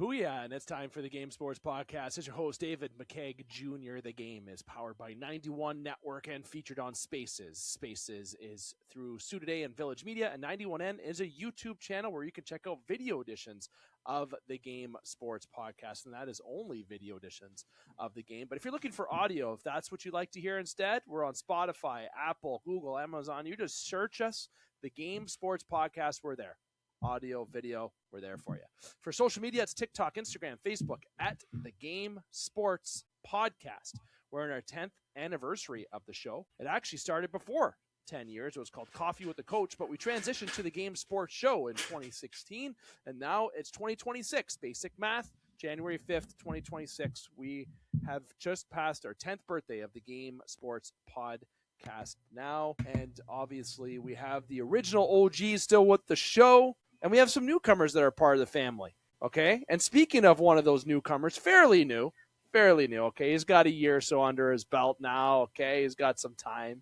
Booyah, and it's time for the Game Sports Podcast. It's your host, David McCaig Jr. The Game is powered by 91 Network and featured on Spaces. Spaces is through Sue Today and Village Media, and 91N is a YouTube channel where you can check out video editions of the Game Sports Podcast, and that is only video editions of the game. But if you're looking for audio, if that's what you'd like to hear instead, we're on Spotify, Apple, Google, Amazon. You just search us, the Game Sports Podcast, we're there. Audio, video, we're there for you. For social media, it's TikTok, Instagram, Facebook, at the Game Sports Podcast. We're in our 10th anniversary of the show. It actually started before 10 years. It was called Coffee with the Coach, but we transitioned to the Game Sports Show in 2016, and now it's 2026. Basic math, January 5th, 2026. We have just passed our 10th birthday of the Game Sports Podcast now, and obviously we have the original OG still with the show. And we have some newcomers that are part of the family, okay? And speaking of one of those newcomers, fairly new, okay? He's got a year or so under his belt now, okay? He's got some time,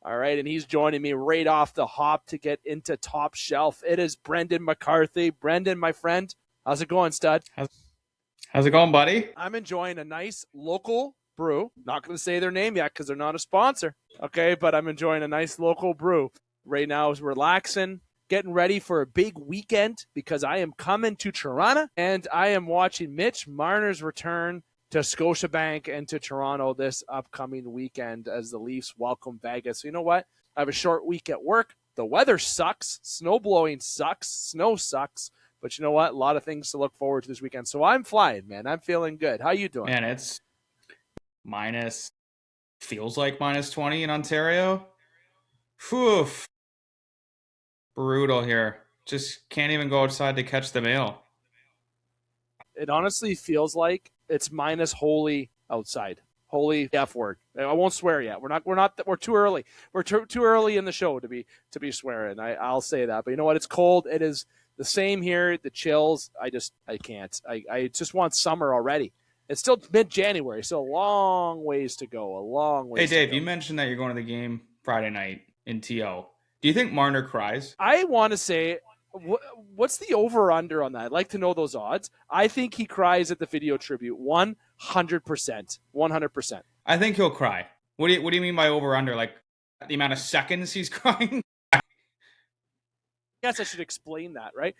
all right? And he's joining me right off the hop to get into Top Shelf. It is Brendan McCarthy. Brendan, my friend, how's it going, stud? How's it going, buddy? I'm enjoying a nice local brew. Not going to say their name yet because they're not a sponsor, okay? But I'm enjoying a nice local brew. Right now is relaxing. Getting ready for a big weekend because I am coming to Toronto and I am watching Mitch Marner's return to Scotiabank and to Toronto this upcoming weekend as the Leafs welcome Vegas. So you know what? I have a short week at work. The weather sucks. Snow blowing sucks. Snow sucks. But you know what? A lot of things to look forward to this weekend. So I'm flying, man. I'm feeling good. How you doing? Man, it's feels like minus 20 in Ontario. Whew. Brutal here. Just can't even go outside to catch the mail. It honestly feels like it's minus holy outside. Holy F word. I won't swear yet. We're too early. We're too early in the show to be swearing. I'll say that. But you know what? It's cold. It is the same here. The chills. I can't. I just want summer already. It's still mid-January, so a long ways to go. Hey, Dave, you mentioned that you're going to the game Friday night in TO. Do you think Marner cries? I want to say, what's the over-under on that? I'd like to know those odds. I think he cries at the video tribute 100%. 100%. I think he'll cry. What do you mean by over-under? Like the amount of seconds he's crying? I guess I should explain that, right?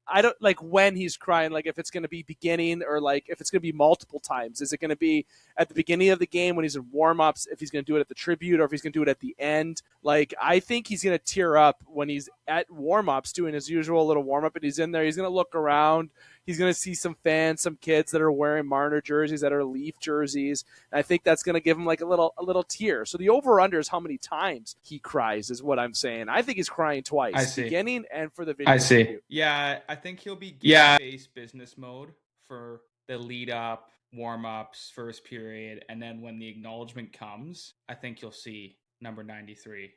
I don't like when he's crying, like if it's going to be beginning or like if it's going to be multiple times. Is it going to be at the beginning of the game when he's in warm-ups, if he's going to do it at the tribute or if he's going to do it at the end? Like I think he's going to tear up when he's at warm-ups doing his usual little warm-up and he's in there. He's going to look around. He's going to see some fans, some kids that are wearing Marner jerseys, that are Leaf jerseys. And I think that's going to give him like a little tear. So the over-under is how many times he cries is what I'm saying. I think he's crying twice. I see. Beginning and for the video. I see. Tribute. Yeah, I think he'll be game-based business mode for the lead-up, warm-ups, first period. And then when the acknowledgement comes, I think you'll see number 93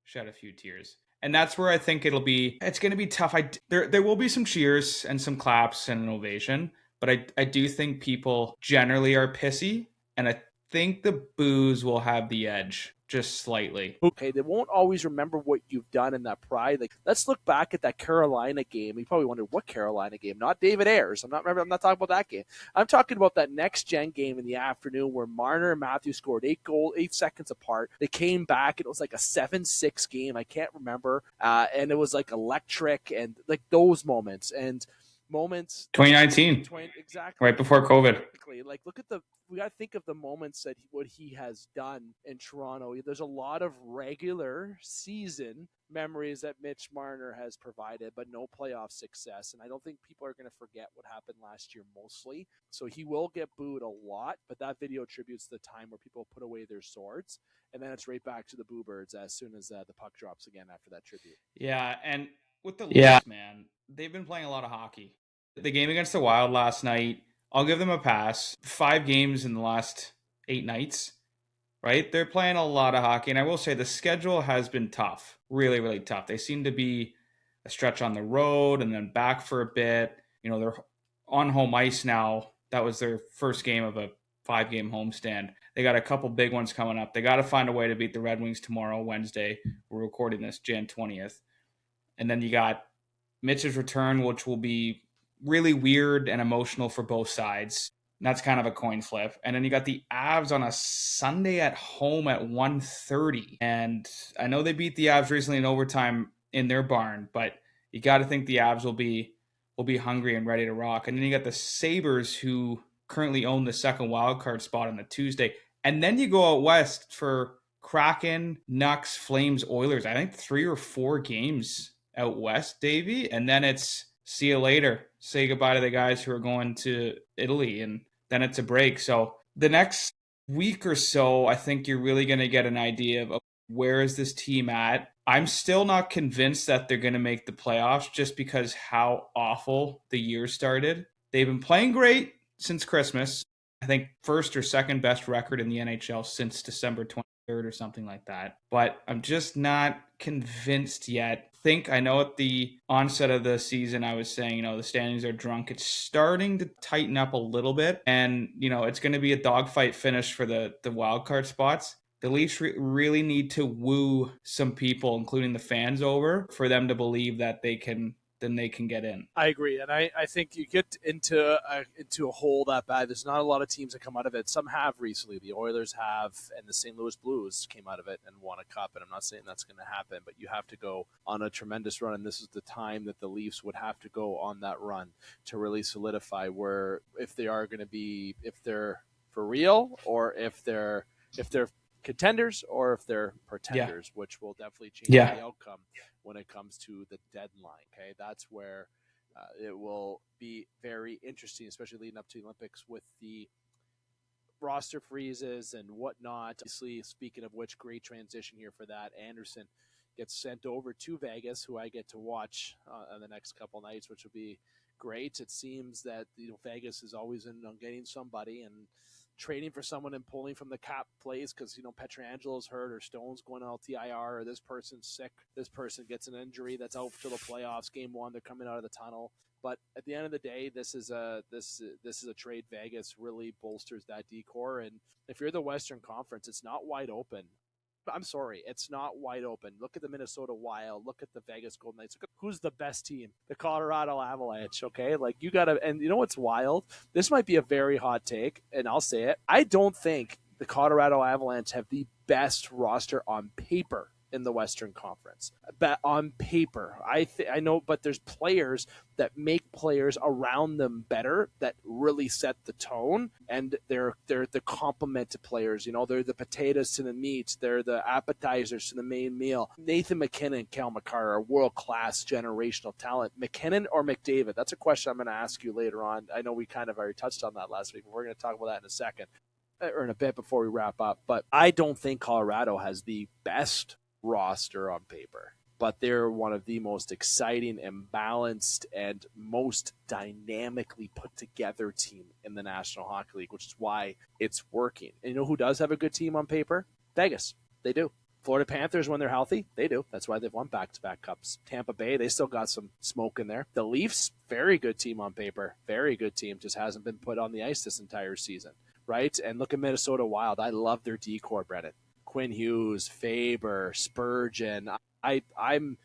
shed a few tears. And that's where I think it's going to be tough. There will be some cheers and some claps and an ovation, but I do think people generally are pissy, and I think the boos will have the edge just slightly. Okay, they won't always remember what you've done in that pride. Like, let's look back at that Carolina game. You probably wondered what Carolina game, not David Ayers. I'm not talking about that game. I'm talking about that next gen game in the afternoon where Marner and Matthew scored 8 seconds apart. They came back. It was like a 7-6 game. I can't remember. And it was like electric and like those moments and moments. 2019. Exactly. Right before COVID. Like, look at we got to think of the moments that what he has done in Toronto. There's a lot of regular season memories that Mitch Marner has provided, but no playoff success. And I don't think people are going to forget what happened last year mostly. So he will get booed a lot, but that video tributes the time where people put away their swords. And then it's right back to the Boo Birds as soon as the puck drops again after that tribute. Yeah, and with the Leafs, man, they've been playing a lot of hockey. The game against the Wild last night, I'll give them a pass. 5 games in the last 8 nights, right? They're playing a lot of hockey. And I will say the schedule has been tough, really, really tough. They seem to be a stretch on the road and then back for a bit. You know, they're on home ice now. That was their first game of a 5-game homestand. They got a couple big ones coming up. They got to find a way to beat the Red Wings tomorrow, Wednesday. We're recording this Jan 20th. And then you got Mitch's return, which will be really weird and emotional for both sides. And that's kind of a coin flip. And then you got the Avs on a Sunday at home at 1:30. And I know they beat the Avs recently in overtime in their barn, but you got to think the Avs will be hungry and ready to rock. And then you got the Sabres, who currently own the second wildcard spot on the Tuesday. And then you go out west for Kraken, Nucks, Flames, Oilers. I think 3 or 4 games out west, Davey. And then it's see you later. Say goodbye to the guys who are going to Italy, and then it's a break. So the next week or so, I think you're really going to get an idea of where is this team at. I'm still not convinced that they're going to make the playoffs just because how awful the year started. They've been playing great since Christmas. I think first or second best record in the NHL since December 23rd or something like that. But I'm just not convinced yet. I know at the onset of the season, I was saying, the standings are drunk. It's starting to tighten up a little bit. And, it's going to be a dogfight finish for the wild card spots. The Leafs really need to woo some people, including the fans, over for them to believe that they can get in. I agree, and I think you get into a hole that bad. There's not a lot of teams that come out of it. Some have recently. The Oilers have, and the St. Louis Blues came out of it and won a cup. And I'm not saying that's going to happen, but you have to go on a tremendous run, and this is the time that the Leafs would have to go on that run to really solidify where if they are going to be, if they're for real, or if they're contenders, or if they're pretenders, which will definitely change the outcome when it comes to the deadline. Okay, that's where it will be very interesting, especially leading up to the Olympics with the roster freezes and whatnot. Obviously, speaking of which, great transition here for that. Anderson gets sent over to Vegas, who I get to watch on the next couple nights, which will be great. It seems that Vegas is always in on getting somebody and trading for someone and pulling from the cap plays because, Petrangelo's hurt or Stone's going on LTIR or this person's sick. This person gets an injury that's out till the playoffs. Game 1, they're coming out of the tunnel. But at the end of the day, this is a trade Vegas really bolsters that decor. And if you're the Western Conference, it's not wide open. I'm sorry, it's not wide open. Look at the Minnesota Wild. Look at the Vegas Golden Knights. Look at who's the best team? The Colorado Avalanche, okay? Like, you got to – and you know what's wild? This might be a very hot take, and I'll say it. I don't think the Colorado Avalanche have the best roster on paper in the Western Conference. But on paper, I know, but there's players that make players around them better that really set the tone, and they're the complemented players. They're the potatoes to the meat. They're the appetizers to the main meal. Nathan McKinnon, Cal McCarr are world-class generational talent. McKinnon or McDavid? That's a question I'm going to ask you later on. I know we kind of already touched on that last week, but we're going to talk about that in a second or in a bit before we wrap up. But I don't think Colorado has the best roster on paper, but they're one of the most exciting and balanced and most dynamically put together team in the National Hockey League, which is why it's working. And who does have a good team on paper? Vegas. They do. Florida Panthers, when they're healthy, they do. That's why they've won back-to-back cups. Tampa Bay, they still got some smoke in there. The Leafs, very good team on paper. Very good team. Just hasn't been put on the ice this entire season, right? And look at Minnesota Wild. I love their decor, Brennan. Quinn Hughes, Faber, Spurgeon. I'm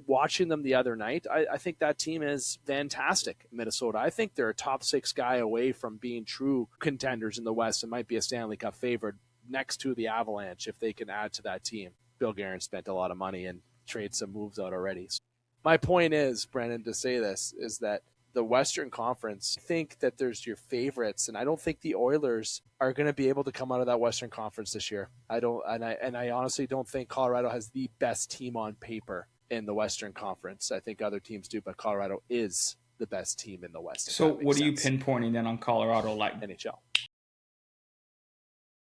watching them the other night. I think that team is fantastic, Minnesota. I think they're a top 6 guy away from being true contenders in the West and might be a Stanley Cup favorite next to the Avalanche if they can add to that team. Bill Guerin spent a lot of money and trade some moves out already. So my point is, Brennan, to say this, is that the Western Conference, I think that there's your favorites, and I don't think the Oilers are going to be able to come out of that Western Conference this year. I honestly don't think Colorado has the best team on paper in the Western Conference. I think other teams do, but Colorado is the best team in the West. So what are you pinpointing then on Colorado, like NHL?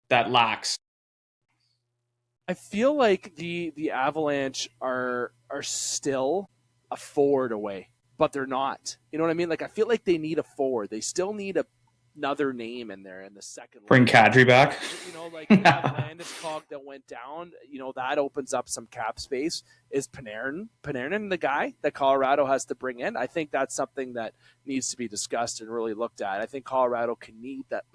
That lacks. I feel like the Avalanche are still a forward away, but they're not. You know what I mean? Like, I feel like they need a forward. They still need another name in there in the second. Bring Kadri back. Like that Landeskog that went down, that opens up some cap space. Is Panarin the guy that Colorado has to bring in? I think that's something that needs to be discussed and really looked at. I think Colorado can need that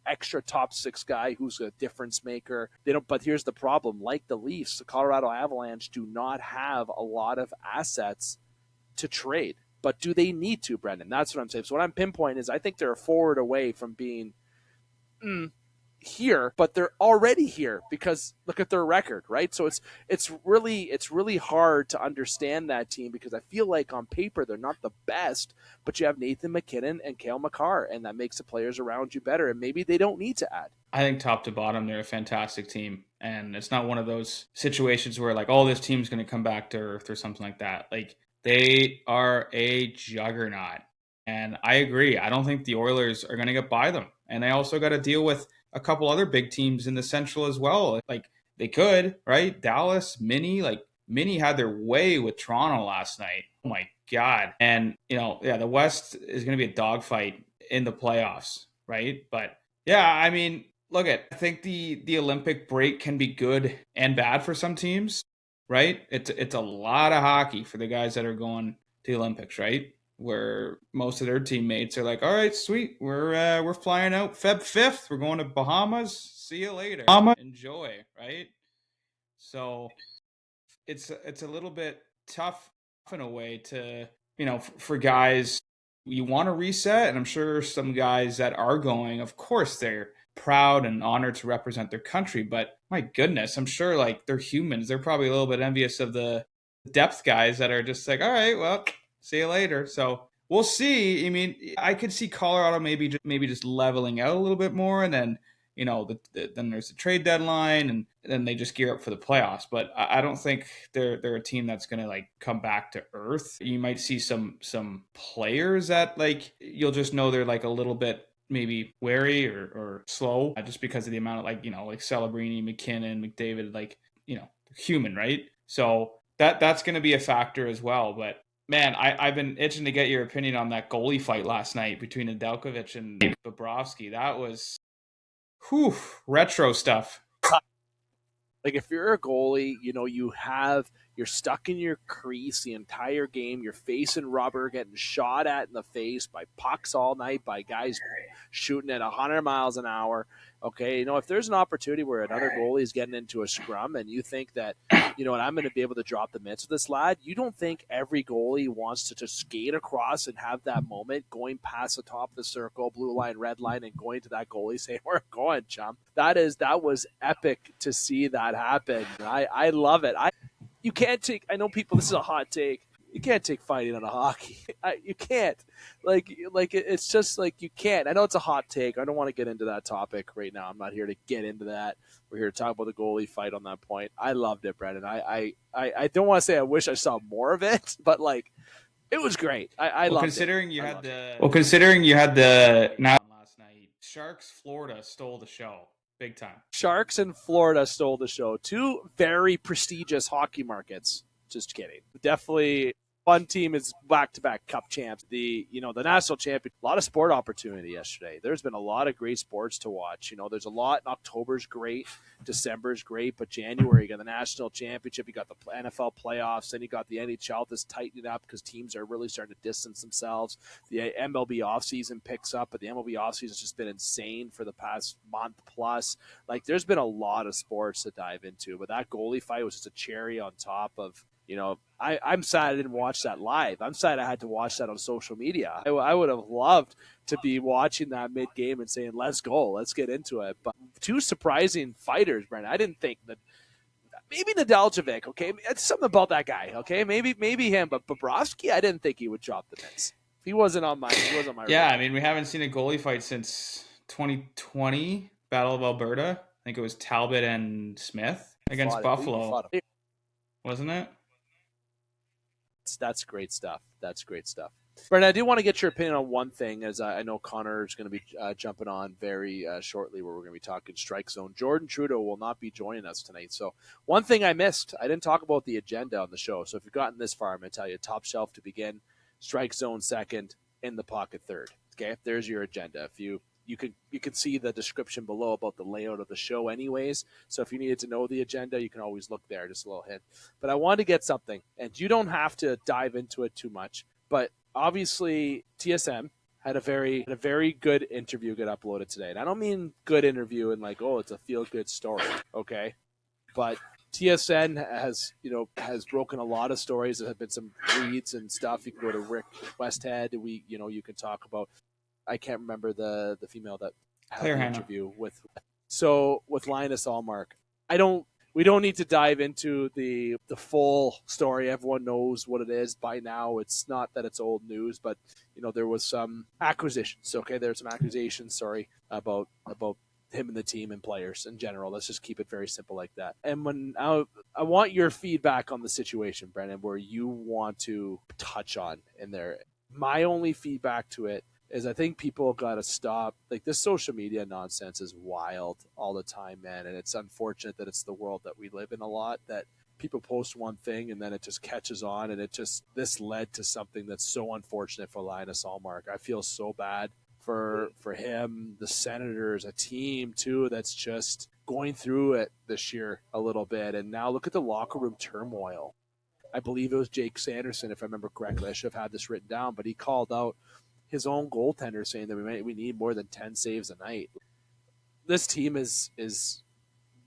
extra top 6 guy who's a difference maker. They don't. But here's the problem: like the Leafs, the Colorado Avalanche do not have a lot of assets to trade. But do they need to, Brendan? That's what I'm saying. So what I'm pinpointing is I think they're a forward away from being here, but they're already here because look at their record, right? So it's really hard to understand that team because I feel like on paper they're not the best, but you have Nathan McKinnon and Cale Makar, and that makes the players around you better, and maybe they don't need to add. I think top to bottom, they're a fantastic team. And it's not one of those situations where like, oh, this team's going to come back to earth or something like that. Like, they are a juggernaut. And I agree. I don't think the Oilers are going to get by them. And they also got to deal with a couple other big teams in the Central as well. Like, they could, right? Dallas, Mini had their way with Toronto last night. Oh my God. And, the West is going to be a dogfight in the playoffs, right? But yeah, I mean, I think the Olympic break can be good and bad for some teams, right? It's a lot of hockey for the guys that are going to the Olympics, right? Where most of their teammates are like, all right, sweet, we're flying out Feb 5th. We're going to Bahamas. See you later. Enjoy, right? So it's a little bit tough in a way to, for guys, you want to reset. And I'm sure some guys that are going, of course, they're proud and honored to represent their country. But my goodness, I'm sure like they're humans. They're probably a little bit envious of the depth guys that are just like, all right, well, see you later. So we'll see. I mean, I could see Colorado maybe just leveling out a little bit more, and then then there's the trade deadline, and then they just gear up for the playoffs. But I don't think they're a team that's going to like come back to earth. You might see some players that like you'll just know they're like a little bit maybe wary or slow just because of the amount of like Celebrini, McKinnon, McDavid, they're human, right? So that's going to be a factor as well. But man, I've been itching to get your opinion on that goalie fight last night between Nedeljkovic and Bobrovsky. That was retro stuff. Like if you're a goalie, you're stuck in your crease the entire game. You're facing rubber, getting shot at in the face by pucks all night, by guys shooting at 100 miles an hour. Okay, if there's an opportunity where another goalie is getting into a scrum and you think that, I'm going to be able to drop the mitts with this lad, you don't think every goalie wants to just skate across and have that moment going past the top of the circle, blue line, red line, and going to that goalie saying, "We're going, chum." That was epic to see that happen. I love it. You can't take, I know people, this is a hot take, you can't take fighting out of hockey. You can't. It's just like you can't. I know it's a hot take. I don't want to get into that topic right now. I'm not here to get into that. We're here to talk about the goalie fight on that point. I loved it, Brendan. I don't want to say I wish I saw more of it, but it was great. I loved considering it. You had the considering you had the last night, Sharks Florida stole the show. Big time. Sharks and Florida stole the show. Two very prestigious hockey markets. Just kidding. Definitely fun team is back-to-back cup champs. The national champion, a lot of sport opportunity yesterday. There's been a lot of great sports to watch. There's a lot. October's great. December's great. But January, you got the national championship. You got the NFL playoffs. Then you got the NHL that's tightening up because teams are really starting to distance themselves. The MLB offseason picks up, but the MLB offseason has just been insane for the past month plus. There's been a lot of sports to dive into. But that goalie fight was just a cherry on top of, I'm sad I didn't watch that live. I'm sad I had to watch that on social media. I would have loved to be watching that mid-game and saying, let's go, let's get into it. But two surprising fighters, Brendan. I didn't think that. Maybe Nedeljkovic, okay? It's something about that guy, okay? Maybe him, but Bobrovsky, I didn't think he would drop the mitts. He wasn't on my Yeah, radar. I mean, we haven't seen a goalie fight since 2020, Battle of Alberta. I think it was Talbot and Smith against Buffalo. Wasn't it? That's great stuff. Brendan, I do want to get your opinion on one thing, as I know Connor is going to be jumping on very shortly, where we're going to be talking strike zone. Jordan Trudeau will not be joining us tonight. So one thing I missed, I didn't talk about the agenda on the show. So if you've gotten this far, I'm going to tell you: top shelf to begin, strike zone second, in the pocket third. Okay, there's your agenda. If you can see the description below about the layout of the show anyways. So if you needed to know the agenda, you can always look there, just a little hint. But I wanted to get something, and you don't have to dive into it too much. But obviously TSM had a very good interview get uploaded today. And I don't mean good interview and it's a feel-good story, okay? But TSN has broken a lot of stories. There have been some reads and stuff. You can go to Rick Westhead. You can talk about. I can't remember the female that had Claire the Hanna. interview with. So with Linus Allmark, we don't need to dive into the full story. Everyone knows what it is by now. It's not that it's old news, but there was some acquisitions. Okay, there's some accusations. Sorry about him and the team and players in general. Let's just keep it very simple like that. And when I want your feedback on the situation, Brendan, where you want to touch on in there. My only feedback to it is I think people got to stop. Like, this social media nonsense is wild all the time, man. And it's unfortunate that it's the world that we live in a lot, that people post one thing and then it just catches on. And this led to something that's so unfortunate for Linus Allmark. I feel so bad for him, the Senators, a team too that's just going through it this year a little bit. And now look at the locker room turmoil. I believe it was Jake Sanderson, if I remember correctly. I should have had this written down, but he called out his own goaltender saying that we need more than 10 saves a night. This team is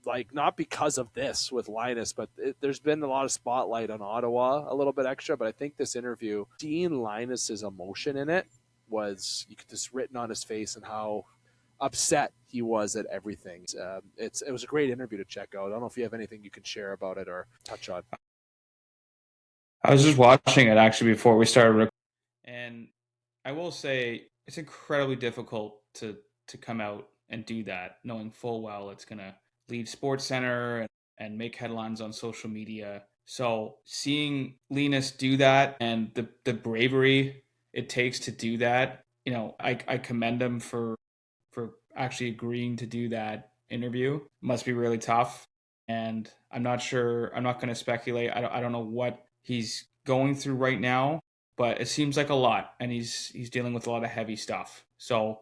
like, not because of this with Linus, but there's been a lot of spotlight on Ottawa, a little bit extra, but I think this interview, seeing Linus's emotion in it, was, you could just written on his face and how upset he was at everything. It was a great interview to check out. I don't know if you have anything you can share about it or touch on. I was just watching it actually before we started, and I will say it's incredibly difficult to come out and do that, knowing full well it's going to lead SportsCenter and make headlines on social media. So seeing Linus do that and the bravery it takes to do that, I commend him for actually agreeing to do that interview. Must be really tough. And I'm not going to speculate. I don't know what he's going through right now, but it seems like a lot, and he's dealing with a lot of heavy stuff. So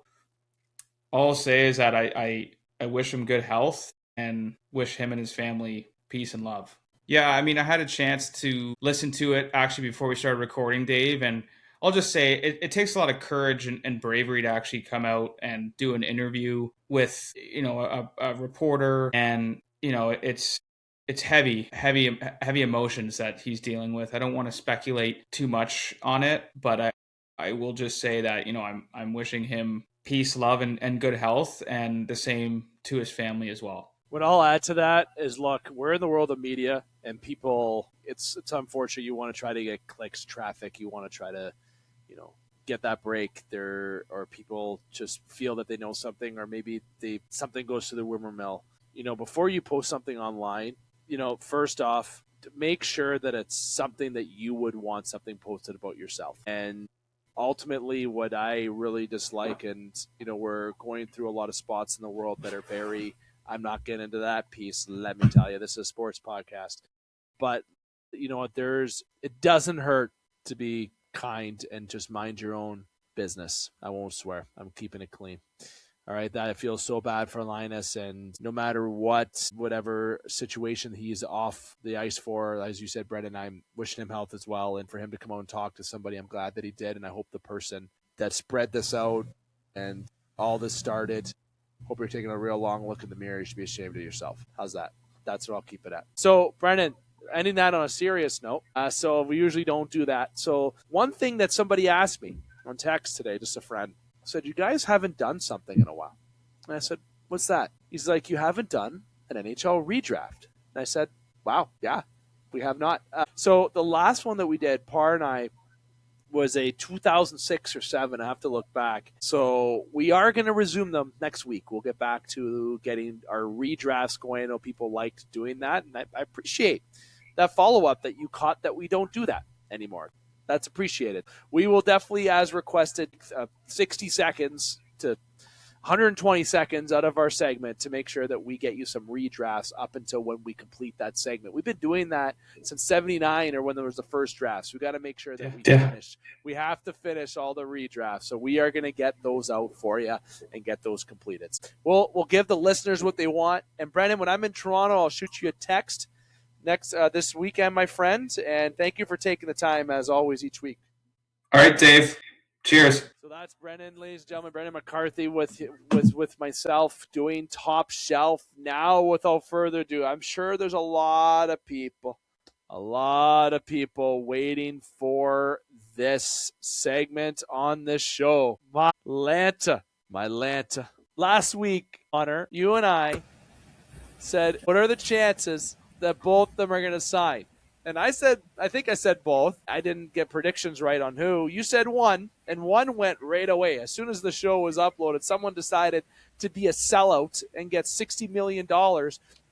all I'll say is that I wish him good health and wish him and his family peace and love. Yeah, I mean, I had a chance to listen to it actually before we started recording, Dave, and I'll just say it takes a lot of courage and bravery to actually come out and do an interview with, a reporter, and, it's heavy emotions that he's dealing with. I don't want to speculate too much on it, but I will just say that, I'm wishing him peace, love, and good health, and the same to his family as well. What I'll add to that is, look, we're in the world of media, and people, it's unfortunate. You want to try to get clicks, traffic. You want to try to, get that break there, or people just feel that they know something, or maybe something goes to the rumor mill. Before you post something online, first off, make sure that it's something that you would want something posted about yourself. And ultimately, what I really dislike, and, we're going through a lot of spots in the world that are very, I'm not getting into that piece. Let me tell you, this is a sports podcast, but it doesn't hurt to be kind and just mind your own business. I won't swear. I'm keeping it clean. All right, that I feel so bad for Linus, and no matter whatever situation he's off the ice for, as you said, Brendan, I'm wishing him health as well, and for him to come out and talk to somebody, I'm glad that he did, and I hope the person that spread this out and all this started, hope you're taking a real long look in the mirror. You should be ashamed of yourself. How's that? That's what I'll keep it at. So, Brendan, ending that on a serious note, so we usually don't do that. So one thing that somebody asked me on text today, just a friend, said, you guys haven't done something in a while. And I said, what's that? He's like, you haven't done an NHL redraft. And I said, wow, yeah, we have not. So the last one that we did, Par and I, was a 2006 or 7. I have to look back. So we are going to resume them next week. We'll get back to getting our redrafts going. I know people liked doing that, and I appreciate that follow-up that you caught, that we don't do that anymore. That's appreciated. We will definitely, as requested, 60 seconds to 120 seconds out of our segment to make sure that we get you some redrafts up until when we complete that segment. We've been doing that since 79, or when there was the first draft. So we got to make sure that we finish. We have to finish all the redrafts. So we are going to get those out for you and get those completed. We'll give the listeners what they want. And Brendan, when I'm in Toronto, I'll shoot you a text this weekend, my friend. And thank you for taking the time, as always, each week. All right, Dave. Cheers. So that's Brendan, ladies and gentlemen. Brendan McCarthy with myself doing Top Shelf. Now, without further ado, I'm sure there's a lot of people waiting for this segment on this show. My Lanta. Last week, Honor, you and I said, what are the chances that both of them are going to sign? And I think I said both. I didn't get predictions right on who. You said one, and one went right away. As soon as the show was uploaded, someone decided to be a sellout and get $60 million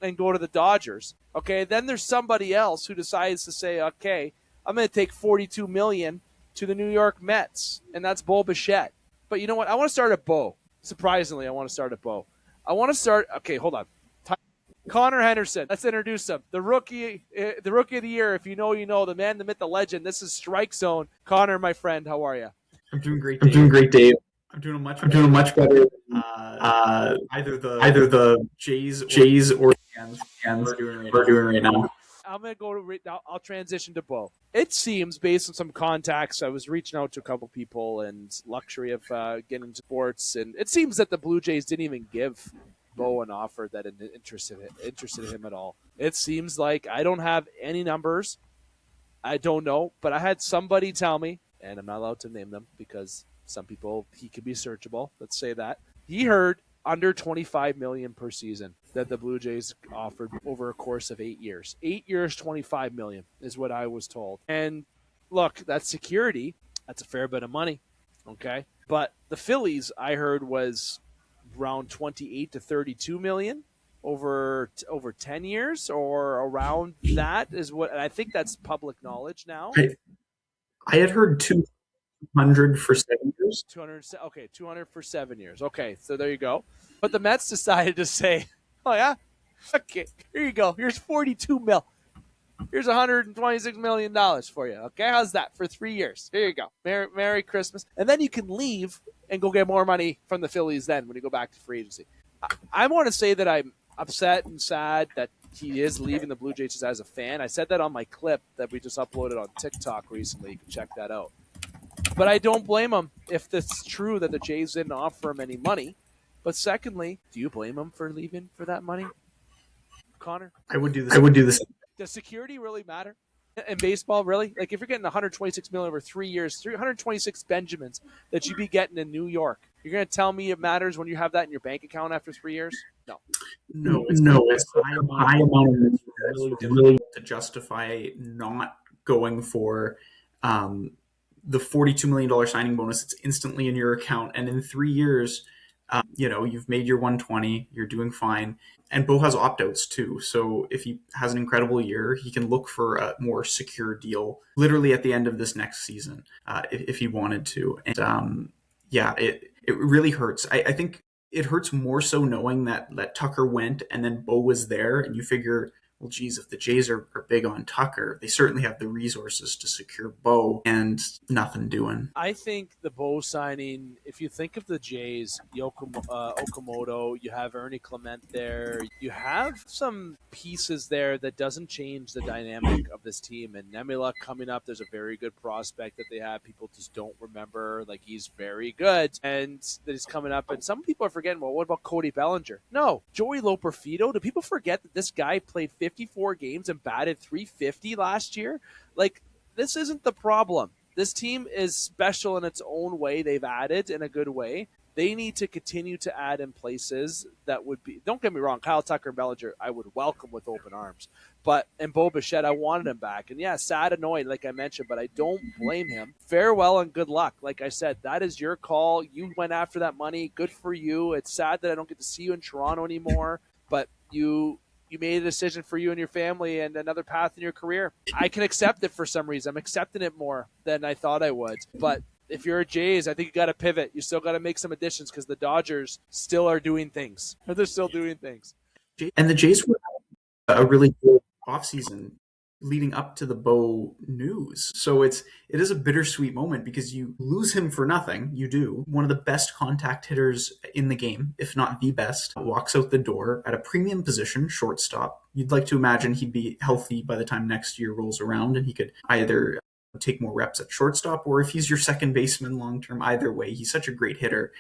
and go to the Dodgers. Okay, then there's somebody else who decides to say, okay, I'm going to take $42 million to the New York Mets, and that's Bo Bichette. But you know what? I want to start at Bo. Surprisingly, I want to start at Bo. Okay, hold on. Connor Henderson. Let's introduce him. The rookie of the year. If you know, you know. The man, the myth, the legend. This is Strike Zone. Connor, my friend, how are you? I'm doing great, Dave. I'm doing much better. Either the Jays or Fans we're doing right now. I'm going to go to now. I'll transition to Bo. It seems, based on some contacts, I was reaching out to a couple people and luxury of getting into sports, and it seems that the Blue Jays didn't even give Bo an offer that interested him at all. It seems like I don't have any numbers. I don't know, but I had somebody tell me, and I'm not allowed to name them because some people, he could be searchable. Let's say that. He heard under $25 million per season that the Blue Jays offered over a course of 8 years. 8 years, $25 million is what I was told. And look, that's security. That's a fair bit of money. Okay. But the Phillies, I heard, was around 28 to 32 million over 10 years or around that is what, and I think that's public knowledge now. I had heard 200 for 7 years. 200 for 7 years. Okay, so there you go. But the Mets decided to say, oh yeah, okay, here you go. Here's 42 mil. Here's $126 million for you. Okay, how's that for 3 years? Here you go. Merry Christmas. And then you can leave and go get more money from the Phillies then when you go back to free agency. I want to say that I'm upset and sad that he is leaving the Blue Jays as a fan. I said that on my clip that we just uploaded on TikTok recently. You can check that out. But I don't blame him if it's true that the Jays didn't offer him any money. But secondly, do you blame him for leaving for that money, Connor? I would do this. Does security really matter in baseball? Really? Like if you're getting $126 million over 3 years, 326 Benjamins that you'd be getting in New York, you're going to tell me it matters when you have that in your bank account after 3 years? No. It's a high amount of money really to justify not going for the $42 million signing bonus. It's instantly in your account, and in 3 years, you've made your 120. You're doing fine. And Bo has opt-outs too. So if he has an incredible year, he can look for a more secure deal literally at the end of this next season if he wanted to. And it really hurts. I think it hurts more so knowing that Tucker went and then Bo was there, and you figure, well, geez, if the Jays are big on Tucker, they certainly have the resources to secure Bo, and nothing doing. I think the Bo signing, if you think of the Jays, Okamoto, you have Ernie Clement there, you have some pieces there that doesn't change the dynamic of this team. And Nemila coming up, there's a very good prospect that they have. People just don't remember, like he's very good, and that he's coming up. And some people are forgetting, well, what about Cody Bellinger? No. Joey Loperfido, do people forget that this guy played 54 games and batted .350 last year? Like, this isn't the problem. This team is special in its own way. They've added in a good way. They need to continue to add in places that would be, don't get me wrong, Kyle Tucker and Bellinger, I would welcome with open arms. And Bo Bichette, I wanted him back. And yeah, sad, annoyed, like I mentioned, but I don't blame him. Farewell and good luck. Like I said, that is your call. You went after that money. Good for you. It's sad that I don't get to see you in Toronto anymore, but you made a decision for you and your family and another path in your career. I can accept it for some reason. I'm accepting it more than I thought I would. But if you're a Jays, I think you got to pivot. You still got to make some additions because the Dodgers still are doing things. They're still doing things. And the Jays were a really good offseason leading up to the Bo news. So it is a bittersweet moment because you lose him for nothing. You do. One of the best contact hitters in the game, if not the best, walks out the door at a premium position, shortstop. You'd like to imagine he'd be healthy by the time next year rolls around and he could either take more reps at shortstop, or if he's your second baseman long term. Either way, he's such a great hitter.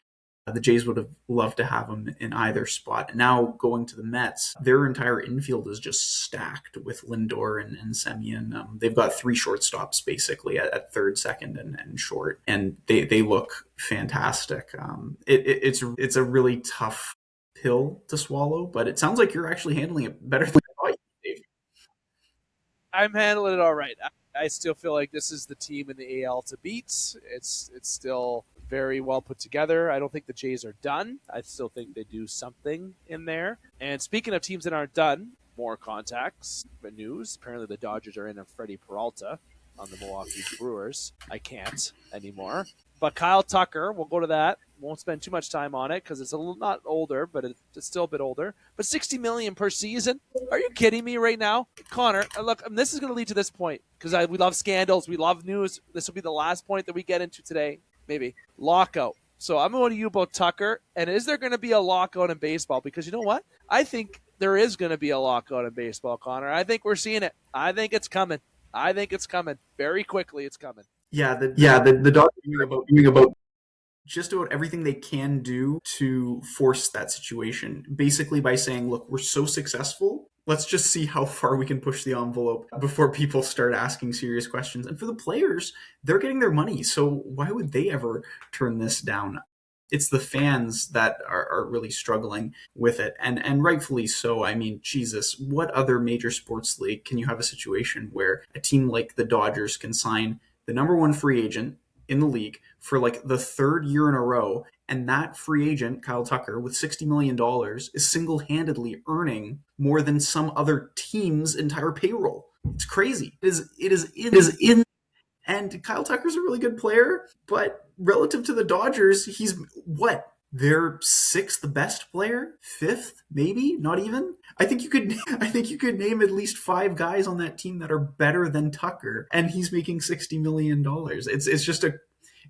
The Jays would have loved to have him in either spot. Now going to the Mets, their entire infield is just stacked with Lindor and Semien. They've got 3 shortstops basically at third, second, and short, and they look fantastic. It's a really tough pill to swallow, but it sounds like you're actually handling it better than I thought you did. I'm handling it all right. I still feel like this is the team in the AL to beat. It's still very well put together. I don't think the Jays are done. I still think they do something in there. And speaking of teams that aren't done, more contacts, but news. Apparently the Dodgers are in on Freddie Peralta on the Milwaukee Brewers. I can't anymore. But Kyle Tucker, we'll go to that. Won't spend too much time on it because it's a little not older, but it's still a bit older. But $60 million per season? Are you kidding me right now? Connor, look, this is going to lead to this point because we love scandals. We love news. This will be the last point that we get into today. Maybe. Lockout. So I'm going to you about Tucker. And is there going to be a lockout in baseball? Because you know what? I think there is going to be a lockout in baseball, Connor. I think we're seeing it. I think it's coming. Very quickly it's coming. Yeah, the Dodgers are doing about just about everything they can do to force that situation. Basically by saying, look, we're so successful. Let's just see how far we can push the envelope before people start asking serious questions. And for the players, they're getting their money. So why would they ever turn this down? It's the fans that are really struggling with it. And rightfully so. I mean, Jesus, what other major sports league can you have a situation where a team like the Dodgers can sign the number 1 free agent in the league for like the 3rd year in a row, and that free agent, Kyle Tucker, with $60 million, is single-handedly earning more than some other team's entire payroll? It's crazy. It is in. And Kyle Tucker's a really good player, but relative to the Dodgers, he's what? Their 6th best player? 5th? Maybe? Not even? I think you could name at least 5 guys on that team that are better than Tucker, and he's making $60 million.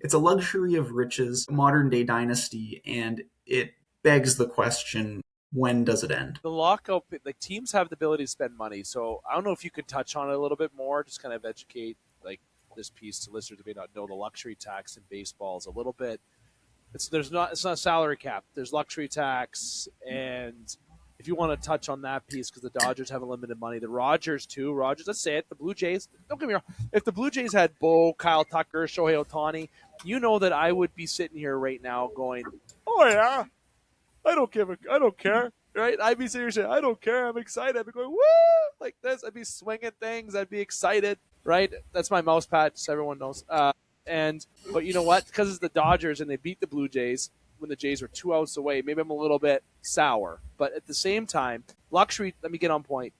It's a luxury of riches, modern day dynasty, and it begs the question, when does it end? The lockout, like teams have the ability to spend money. So I don't know if you could touch on it a little bit more, just kind of educate like this piece to listeners who may not know the luxury tax in baseball is a little bit. It's not a salary cap. There's luxury tax, and if you want to touch on that piece, because the Dodgers have unlimited money, the Rogers too. Let's say it. The Blue Jays. Don't get me wrong. If the Blue Jays had Bo, Kyle Tucker, Shohei Ohtani, you know that I would be sitting here right now going, "Oh yeah, I don't care." Right? I'd be sitting here saying, "I don't care. I'm excited." I'd be going, "Woo!" like this. I'd be swinging things. I'd be excited. Right? That's my mouse pad, so everyone knows. But you know what? Because it's the Dodgers and they beat the Blue Jays when the Jays were 2 outs away, maybe I'm a little bit sour. But at the same time, luxury, let me get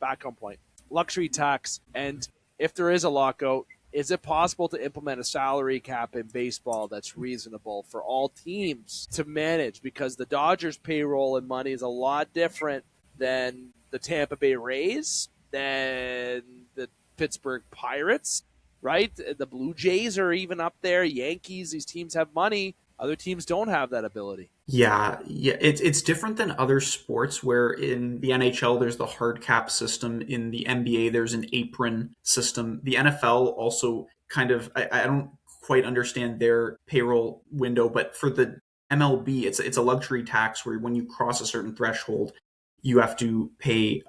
back on point. Luxury tax, and if there is a lockout, is it possible to implement a salary cap in baseball that's reasonable for all teams to manage? Because the Dodgers' payroll and money is a lot different than the Tampa Bay Rays, than the Pittsburgh Pirates, right? The Blue Jays are even up there. Yankees, these teams have money. Other teams don't have that ability. Yeah. It's different than other sports where in the NHL, there's the hard cap system. In the NBA, there's an apron system. The NFL also kind of, I don't quite understand their payroll window, but for the MLB, it's a luxury tax where when you cross a certain threshold, you have to pay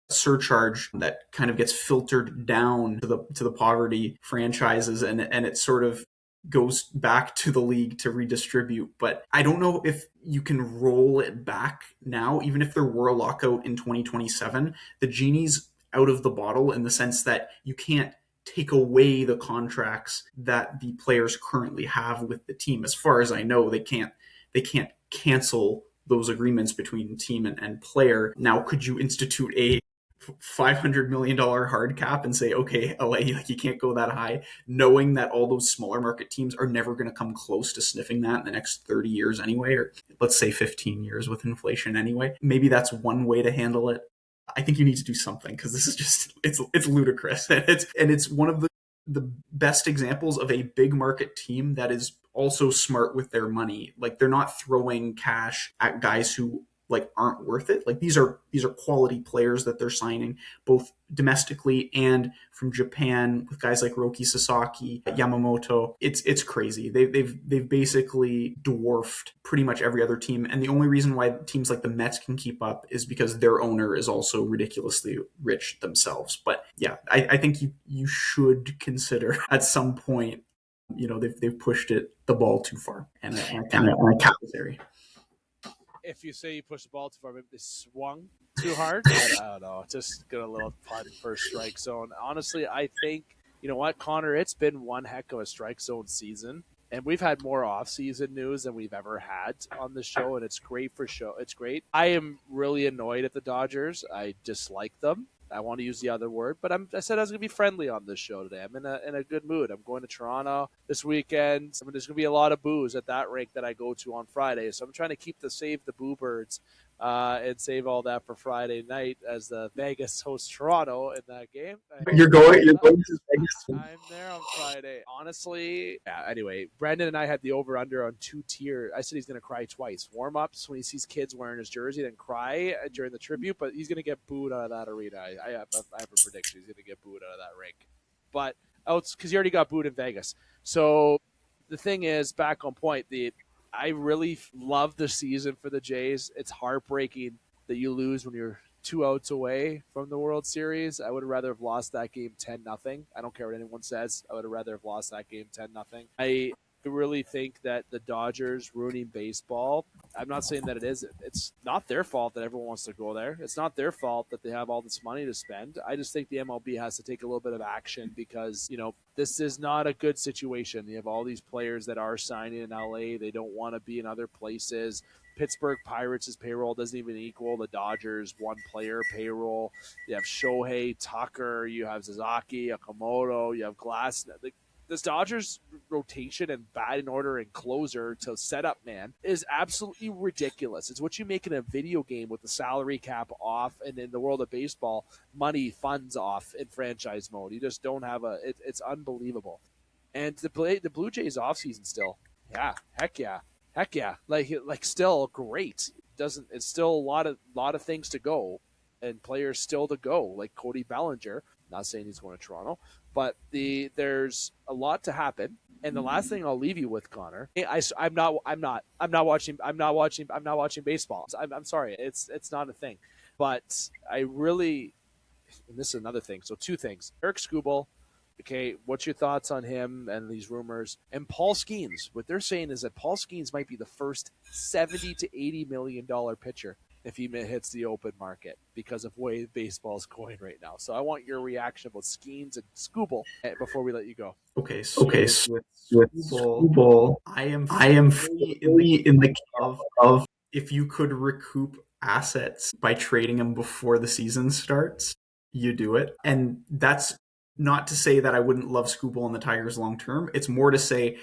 surcharge that kind of gets filtered down to the poverty franchises, and it sort of goes back to the league to redistribute. But I don't know if you can roll it back now, even if there were a lockout in 2027. The genie's out of the bottle in the sense that you can't take away the contracts that the players currently have with the team. As far as I know, they can't cancel those agreements between team and player. Now, could you institute a $500 million hard cap and say, okay, LA, like you can't go that high, knowing that all those smaller market teams are never going to come close to sniffing that in the next 30 years anyway, or let's say 15 years with inflation anyway. Maybe that's one way to handle it. I think you need to do something because this is just, it's ludicrous. And it's one of the best examples of a big market team that is also smart with their money. Like they're not throwing cash at guys who like aren't worth it. Like these are quality players that they're signing, both domestically and from Japan, with guys like Roki Sasaki, Yamamoto. It's crazy. They've basically dwarfed pretty much every other team, and the only reason why teams like the Mets can keep up is because their owner is also ridiculously rich themselves. But yeah, I think you should consider at some point, they've pushed the ball too far, and I count this area. If you say you push the ball too far, maybe they swung too hard. I don't know. Just got a little punt for strike zone. Honestly, I think, you know what, Connor, it's been one heck of a strike zone season. And we've had more off-season news than we've ever had on the show, and it's great for show. It's great. I am really annoyed at the Dodgers. I dislike them. I want to use the other word, but I said I was going to be friendly on this show today. I'm in a good mood. I'm going to Toronto this weekend. I mean, there's going to be a lot of boos at that rink that I go to on Friday, so I'm trying to save the Boo Birds and save all that for Friday night as the Vegas hosts Toronto in that game. You're going to Vegas? I'm there on Friday. Honestly, yeah, anyway, Brendan and I had the over-under on 2 tier. I said he's going to cry twice. Warm-ups when he sees kids wearing his jersey, then cry during the tribute, but he's going to get booed out of that arena. I have a prediction he's going to get booed out of that rink. But because he already got booed in Vegas. So the thing is, back on point, I really love the season for the Jays. It's heartbreaking that you lose when you're 2 outs away from the World Series. I would rather have lost that game 10-0. I don't care what anyone says. I would have rather have lost that game 10-0. I really think that the Dodgers ruining baseball, I'm not saying that it is. It's not their fault that everyone wants to go there. It's not their fault that they have all this money to spend. I just think the MLB has to take a little bit of action because, this is not a good situation. You have all these players that are signing in LA. They don't want to be in other places. Pittsburgh Pirates' payroll doesn't even equal the Dodgers' one-player payroll. You have Shohei, Tucker, you have Sasaki, Okamoto, you have Glass. This Dodgers rotation and batting order and closer to setup man is absolutely ridiculous. It's what you make in a video game with the salary cap off, and in the world of baseball, funds off in franchise mode. You just don't have it's unbelievable. And the Blue Jays offseason still, yeah, heck yeah, like still great. It's still a lot of things to go, and players still to go, like Cody Bellinger. Not saying he's going to Toronto, but there's a lot to happen. And the last thing I'll leave you with, Connor, I'm not watching baseball. I'm sorry, it's not a thing. But I really, and this is another thing. So 2 things: Eric Skubal. Okay, what's your thoughts on him and these rumors? And Paul Skeens. What they're saying is that Paul Skeens might be the first $70 to $80 million pitcher if he hits the open market because of the way baseball's going right now. So I want your reaction about Skeens and Skubal before we let you go. Okay, so with Skubal, I am fully in the camp of if you could recoup assets by trading him before the season starts, you do it. And that's not to say that I wouldn't love Skubal and the Tigers long term. It's more to say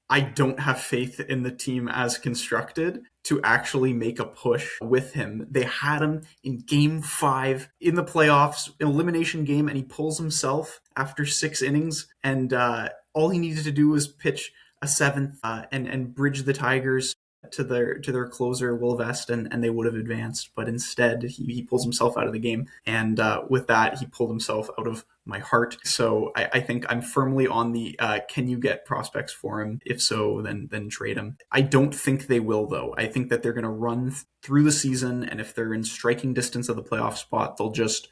I don't have faith in the team as constructed to actually make a push with him. They had him in Game 5 in the playoffs, an elimination game, and he pulls himself after 6 innings. And all he needed to do was pitch a 7th and bridge the Tigers to their closer, Will Vest, and they would have advanced. But instead, he pulls himself out of the game. And with that, he pulled himself out of my heart. So I think I'm firmly on the can you get prospects for him? If so, then trade him. I don't think they will, though. I think that they're going to run through the season, and if they're in striking distance of the playoff spot, they'll just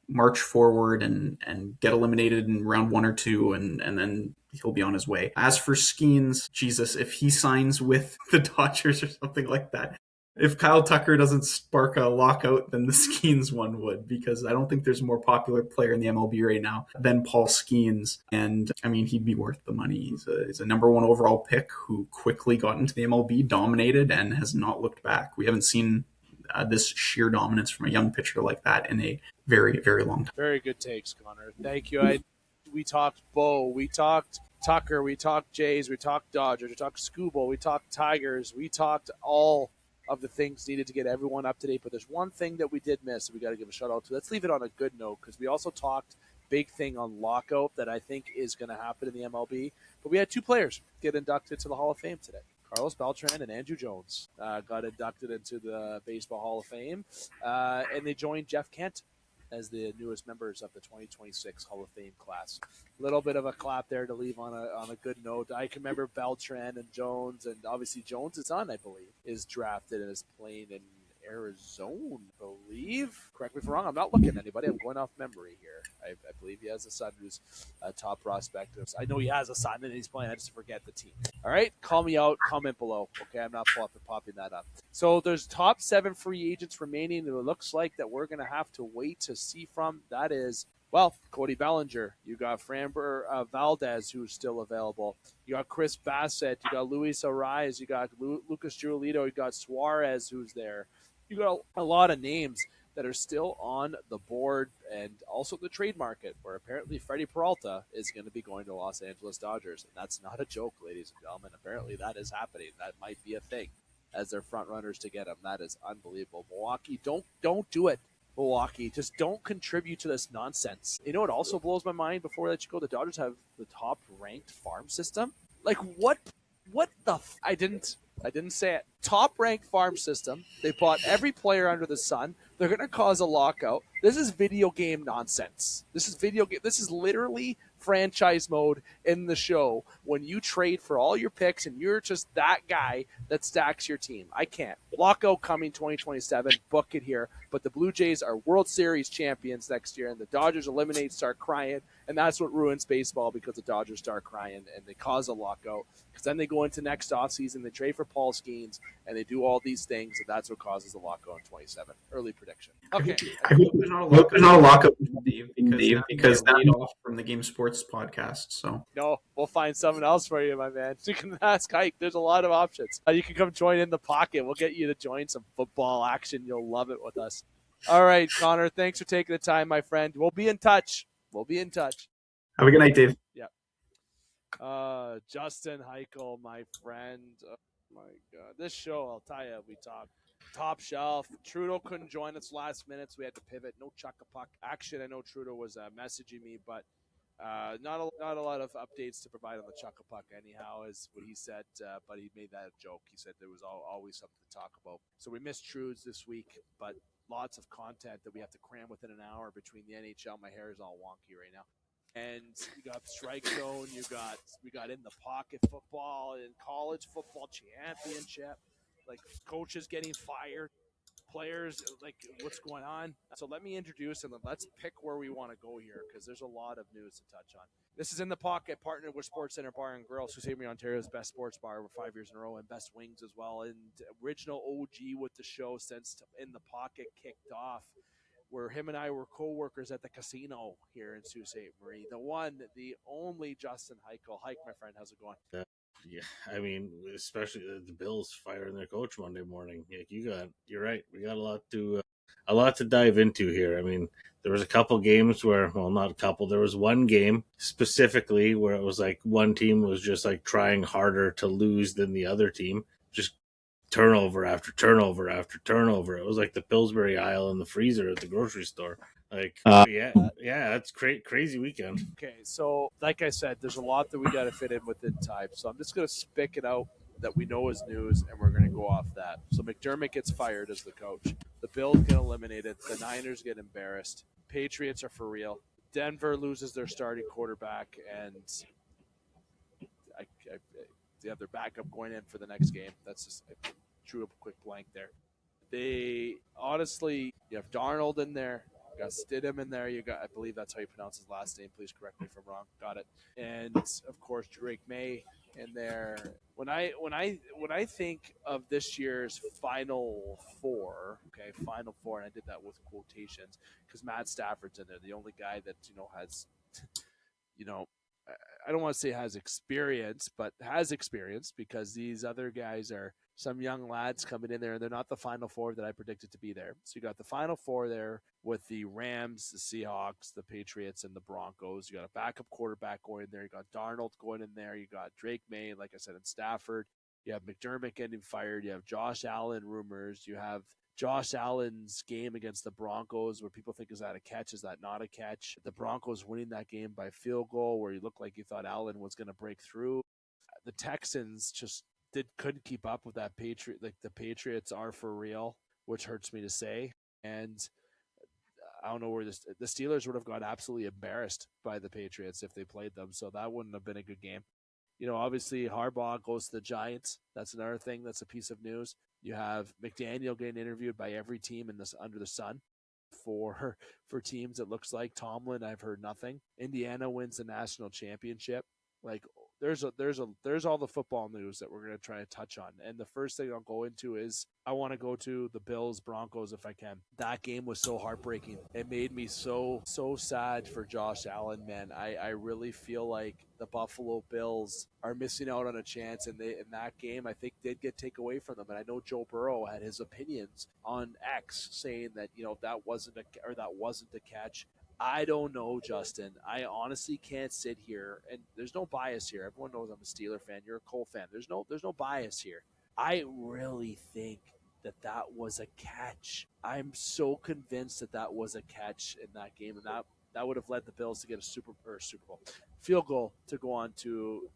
march forward and get eliminated in round 1 or 2, and then he'll be on his way. As for Skeens, Jesus, if he signs with the Dodgers or something like that, if Kyle Tucker doesn't spark a lockout, then the Skeens one would, because I don't think there's a more popular player in the MLB right now than Paul Skeens. And I mean, he'd be worth the money. He's a number 1 overall pick who quickly got into the MLB, dominated, and has not looked back. We haven't seen this sheer dominance from a young pitcher like that in a very, very long time. Very good takes, Connor. Thank you. We talked Bo, we talked Tucker, we talked Jays, we talked Dodgers, we talked Skubal, we talked Tigers, we talked all of the things needed to get everyone up to date. But there's one thing that we did miss that we got to give a shout out to. Let's leave it on a good note, because we also talked big thing on lockout that I think is going to happen in the MLB. But we had 2 players get inducted to the Hall of Fame today. Carlos Beltran and Andrew Jones got inducted into the Baseball Hall of Fame, and they joined Jeff Kent as the newest members of the 2026 Hall of Fame class. A little bit of a clap there to leave on a good note. I can remember Beltran and Jones, and obviously Jones' son, I believe, is drafted and is playing in Arizona, I believe. Correct me if I'm wrong. I'm not looking at anybody. I'm going off memory here. I believe he has a son who's a top prospect. I know he has a son and he's playing. I just forget the team. All right, call me out. Comment below. Okay, I'm not popping that up. So there's top 7 free agents remaining. It looks like that we're going to have to wait to see from. That is, well, Cody Bellinger. You got Framber Valdez, who's still available. You got Chris Bassett. You got Luis Ariz. You got Lucas Giolito. You got Suarez, who's there. You got a lot of names that are still on the board, and also the trade market, where apparently Freddie Peralta is going to be going to Los Angeles Dodgers. And that's not a joke, ladies and gentlemen. Apparently that is happening. That might be a thing as their front runners to get him. That is unbelievable. Milwaukee, don't do it. Milwaukee, just don't contribute to this nonsense. You know what also blows my mind before I let you go? The Dodgers have the top-ranked farm system. Like, what the I didn't say it. Top-ranked farm system. They bought every player under the sun. They're going to cause a lockout. This is video game nonsense. This is literally franchise mode in the show when you trade for all your picks and you're just that guy that stacks your team. I can't. Lockout coming 2027. Book it here. But the Blue Jays are World Series champions next year, and the Dodgers eliminate, start crying, and that's what ruins baseball, because the Dodgers start crying and they cause a lockout. Because then they go into next offseason, they trade for Paul Skeens, and they do all these things, and that's what causes the lockout in 27. Early prediction. Okay. I hope there's not a lockout, Dave, because that lead off from the Game Sports podcast. So no, we'll find someone else for you, my man. You can ask Hike. There's a lot of options. You can come join in the pocket. We'll get you to join some football action. You'll love it with us. All right, Connor. Thanks for taking the time, my friend. We'll be in touch. Have a good night, Dave. Yeah. Justin Hykel, my friend. Oh my God, this show, I'll tell you, we talk top shelf. Trudeau couldn't join us last minute, so we had to pivot. No chuck-a-puck action. I know Trudeau was messaging me, but not a lot of updates to provide on the chuck-a-puck anyhow, is what he said, but he made that a joke. He said there was always something to talk about. So we missed Trude's this week, but lots of content that we have to cram within an hour between the NHL. My hair is all wonky right now. And you got strike zone, we got in the pocket football and college football championship, like coaches getting fired, players, like what's going on. So let me introduce and let's pick where we want to go here, because there's a lot of news to touch on. This is In the Pocket, partnered with Sports Center Bar and Grill, Sault Ste. Marie, Ontario's best sports bar over 5 years in a row, and best wings as well. And original OG with the show since In the Pocket kicked off, where him and I were co-workers at the casino here in Sault Ste. Marie. The one, the only Justin Hykel. Hike, my friend, how's it going? Yeah, I mean, especially the Bills firing their coach Monday morning. Like you're right. We got a lot to dive into here. I mean, there was a couple games where, well, not a couple. There was one game specifically where it was like one team was just like trying harder to lose than the other team. Just turnover after turnover after turnover. It was like the Pillsbury aisle in the freezer at the grocery store. Like, yeah, that's crazy weekend. Okay, so like I said, there's a lot that we got to fit in within time. So I'm just going to spick it out that we know is news, and we're going to go off that. So McDermott gets fired as the coach. The Bills get eliminated. The Niners get embarrassed. Patriots are for real. Denver loses their starting quarterback, and they have their backup going in for the next game. That's just, I drew up a quick blank there. They honestly, you have Darnold in there, you got Stidham in there, you got, I believe that's how you pronounce his last name. Please correct me if I'm wrong. Got it. And of course Drake May in there. When I think of this year's Final Four, and I did that with quotations because Matt Stafford's in there, the only guy that has, I don't want to say has experience, but has experience, because these other guys are some young lads coming in there, and they're not the Final Four that I predicted to be there. So you got the Final Four there with the Rams, the Seahawks, the Patriots, and the Broncos. You got a backup quarterback going in there. You got Darnold going in there. You got Drake May, like I said, and Stafford. You have McDermott getting fired. You have Josh Allen rumors. You have Josh Allen's game against the Broncos, where people think, is that a catch? Is that not a catch? The Broncos winning that game by field goal, where you looked like you thought Allen was going to break through. The Texans just couldn't keep up with that Patriot. Like the Patriots are for real, which hurts me to say. And I don't know where the Steelers would have got absolutely embarrassed by the Patriots if they played them. So that wouldn't have been a good game. Obviously Harbaugh goes to the Giants. That's another thing. That's a piece of news. You have McDaniel getting interviewed by every team in this under the sun for teams. It looks like Tomlin. I've heard nothing. Indiana wins the national championship. Like there's all the football news that we're going to try to touch on. And the first thing I'll go into is I want to go to the Bills Broncos if I can. That game was so heartbreaking. It made me so sad for Josh Allen, man. I really feel like the Buffalo Bills are missing out on a chance, and in that game I think did get taken away from them. And I know Joe Burrow had his opinions on X saying that that wasn't a catch. I don't know, Justin. I honestly can't sit here, and there's no bias here. Everyone knows I'm a Steeler fan. You're a Cole fan. There's no bias here. I really think that was a catch. I'm so convinced that was a catch in that game, and that would have led the Bills to get a Super Bowl field goal to go on to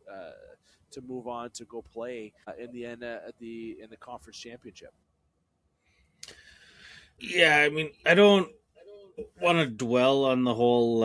move on to go play in the conference championship. Yeah, I mean, I don't want to dwell on the whole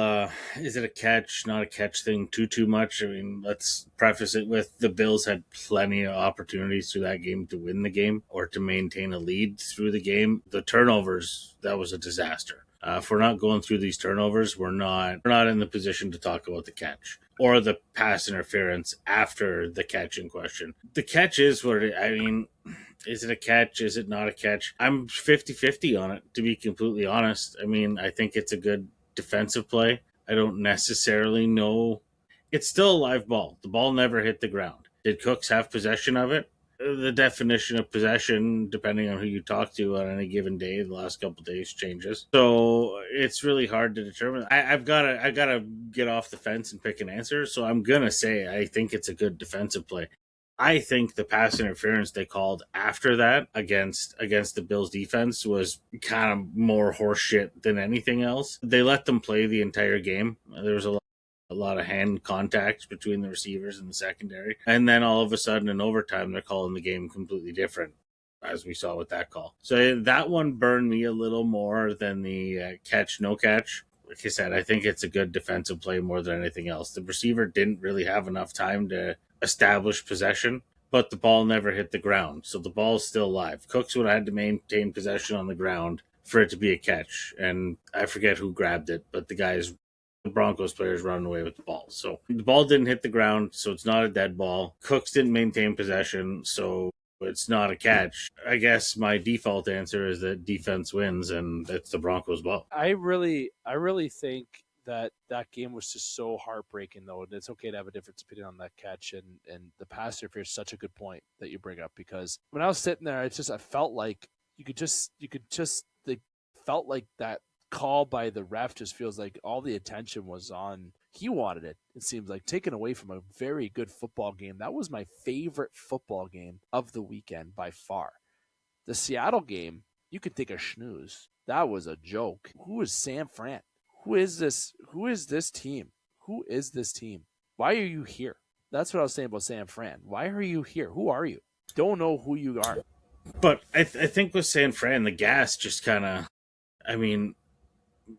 is it a catch, not a catch thing too much. I mean, let's preface it with the Bills had plenty of opportunities through that game to win the game or to maintain a lead through the game. The turnovers, that was a disaster. If we're not going through these turnovers, we're not in the position to talk about the catch or the pass interference after the catch in question. The catch is what it, I mean, is it a catch? Is it not a catch? I'm 50-50 on it, to be completely honest. I mean, I think it's a good defensive play. I don't necessarily know. It's still a live ball. The ball never hit the ground. Did Cooks have possession of it? The definition of possession, depending on who you talk to on any given day, the last couple of days changes. So it's really hard to determine. I've got to get off the fence and pick an answer. So I'm going to say I think it's a good defensive play. I think the pass interference they called after that against the Bills defense was kind of more horseshit than anything else. They let them play the entire game. There was a lot of hand contact between the receivers and the secondary. And then all of a sudden in overtime, they're calling the game completely different, as we saw with that call. So that one burned me a little more than the catch, no catch. Like I said, I think it's a good defensive play more than anything else. The receiver didn't really have enough time to establish possession, but the ball never hit the ground. So the ball's still live. Cooks would have had to maintain possession on the ground for it to be a catch. And I forget who grabbed it, but the Broncos players running away with the ball. So the ball didn't hit the ground, so it's not a dead ball. Cooks didn't maintain possession, so it's not a catch. I guess my default answer is that defense wins, and it's the Broncos' ball. I really think that game was just so heartbreaking, though. And it's okay to have a difference opinion on that catch, and the pass interference is such a good point that you bring up, because when I was sitting there, I felt like felt like that call by the ref just feels like all the attention was on. He wanted it seems like, taken away from a very good football game. That was my favorite football game of the weekend by far. The Seattle game, you could take a snooze. That was a joke. Who is San Fran? Who is this? Who is this team? Who is this team? Why are you here? That's what I was saying about San Fran. Why are you here? Who are you? Don't know who you are. But I think with San Fran, the gas just kind of, I mean,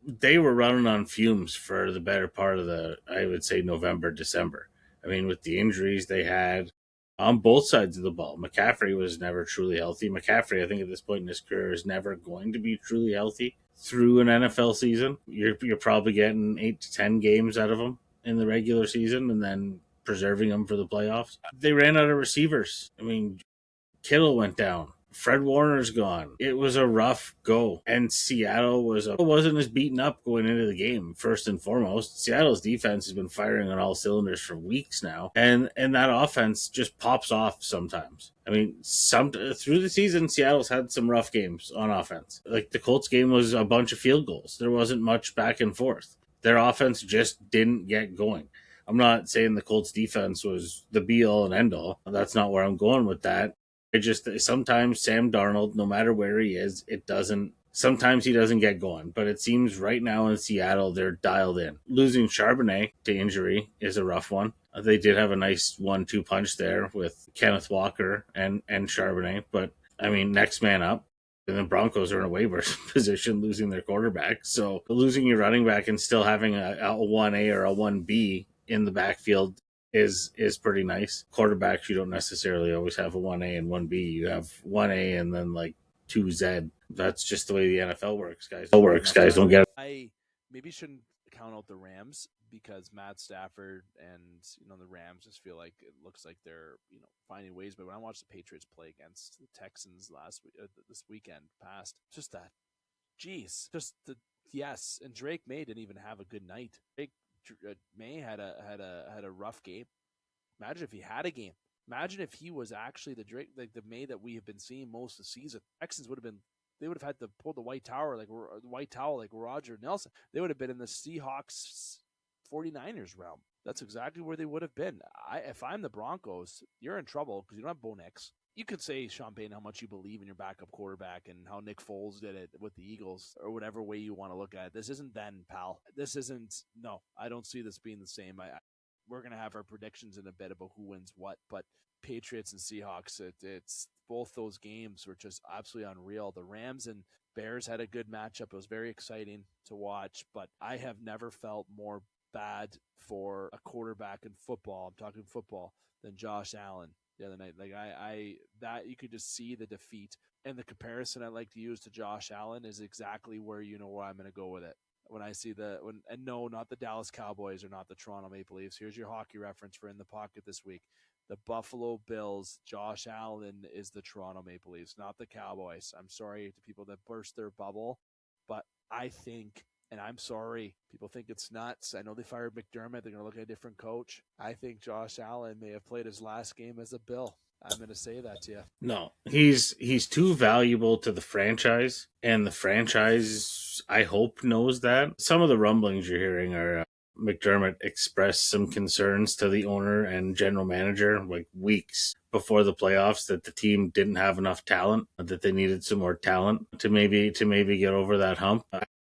they were running on fumes for the better part of I would say, November, December. I mean, with the injuries they had on both sides of the ball. McCaffrey was never truly healthy. McCaffrey, I think at this point in his career, is never going to be truly healthy through an NFL season. You're probably getting 8 to 10 games out of him in the regular season and then preserving them for the playoffs. They ran out of receivers. I mean, Kittle went down. Fred Warner's gone. It was a rough go. And Seattle wasn't as beaten up going into the game, first and foremost. Seattle's defense has been firing on all cylinders for weeks now. And that offense just pops off sometimes. I mean, through the season, Seattle's had some rough games on offense. Like the Colts game was a bunch of field goals. There wasn't much back and forth. Their offense just didn't get going. I'm not saying the Colts defense was the be-all and end-all. That's not where I'm going with that. Sometimes Sam Darnold, no matter where he is, it doesn't Sometimes he doesn't get going, but it seems right now in Seattle, they're dialed in. Losing Charbonnet to injury is a rough one. They did have a nice 1-2 punch there with Kenneth Walker and Charbonnet, but I mean, next man up. And the Broncos are in a way worse position losing their quarterback. So losing your running back and still having a 1A or a 1B in the backfield is pretty nice. Quarterbacks, you don't necessarily always have a 1A and 1B. You have 1A and then like 2Z. That's just the way the NFL works, guys. Guys don't get it. I maybe shouldn't count out the Rams because Matt Stafford and the Rams just feel like it looks like they're finding ways. But when I watched the Patriots play against the Texans this weekend past, just that, yes. And Drake May didn't even have a good night. Drake May had a rough game. Imagine if he had a game. Imagine if he was actually the Drake, like the May that we have been seeing most of the season. Texans they would have had to pull the white towel like Roger Nelson. They would have been in the Seahawks 49ers realm. That's exactly where they would have been. If I'm the Broncos, you're in trouble because you don't have Bo Nix. You could say, Sean Payton, how much you believe in your backup quarterback and how Nick Foles did it with the Eagles or whatever way you want to look at it. This isn't then, pal. No, I don't see this being the same. We're going to have our predictions in a bit about who wins what, but Patriots and Seahawks, it's both those games were just absolutely unreal. The Rams and Bears had a good matchup. It was very exciting to watch, but I have never felt more bad for a quarterback in football. I'm talking football than Josh Allen the other night. Like that you could just see the defeat, and the comparison I like to use to Josh Allen is exactly where where I'm going to go with it. When I see no, not the Dallas Cowboys or not the Toronto Maple Leafs. Here's your hockey reference for In the Pocket this week. The Buffalo Bills, Josh Allen is the Toronto Maple Leafs, not the Cowboys. I'm sorry to people that burst their bubble, but I think, and I'm sorry, people think it's nuts. I know they fired McDermott. They're going to look at a different coach. I think Josh Allen may have played his last game as a Bill. I'm going to say that to you. No, he's too valuable to the franchise, and the franchise, I hope, knows that. Some of the rumblings you're hearing are McDermott expressed some concerns to the owner and general manager like weeks before the playoffs that the team didn't have enough talent, that they needed some more talent to maybe get over that hump.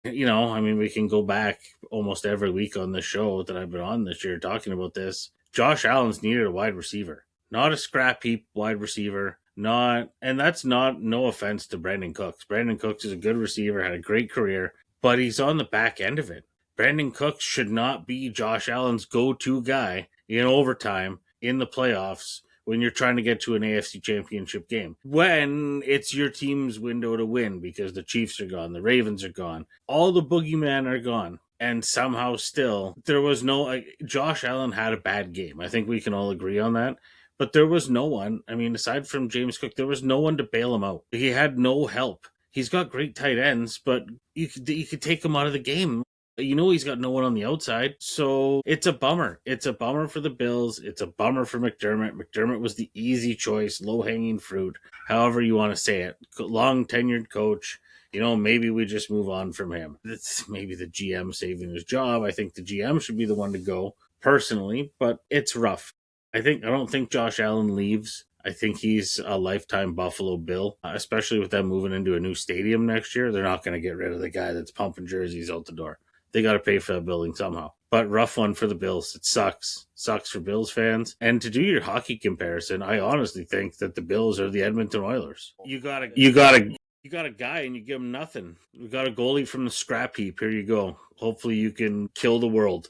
We can go back almost every week on the show that I've been on this year talking about this. Josh Allen's needed a wide receiver, not a scrap heap wide receiver. And that's not, no offense to Brendan Cooks. Brendan Cooks is a good receiver, had a great career, but he's on the back end of it. Brandon Cooks should not be Josh Allen's go-to guy in overtime in the playoffs when you're trying to get to an AFC championship game. When it's your team's window to win because the Chiefs are gone, the Ravens are gone, all the boogeymen are gone. And somehow still, there was Josh Allen had a bad game. I think we can all agree on that. But there was no one, aside from James Cook, there was no one to bail him out. He had no help. He's got great tight ends, but you could take him out of the game. He's got no one on the outside. So it's a bummer. It's a bummer for the Bills. It's a bummer for McDermott. McDermott was the easy choice, low-hanging fruit, however you want to say it. Long-tenured coach. Maybe we just move on from him. It's maybe the GM saving his job. I think the GM should be the one to go, personally, but it's rough. I don't think Josh Allen leaves. I think he's a lifetime Buffalo Bill, especially with them moving into a new stadium next year. They're not going to get rid of the guy that's pumping jerseys out the door. They got to pay for that building somehow. But rough one for the Bills. It sucks. Sucks for Bills fans. And to do your hockey comparison, I honestly think that the Bills are the Edmonton Oilers. You got a guy and you give him nothing. We got a goalie from the scrap heap. Here you go. Hopefully you can kill the world.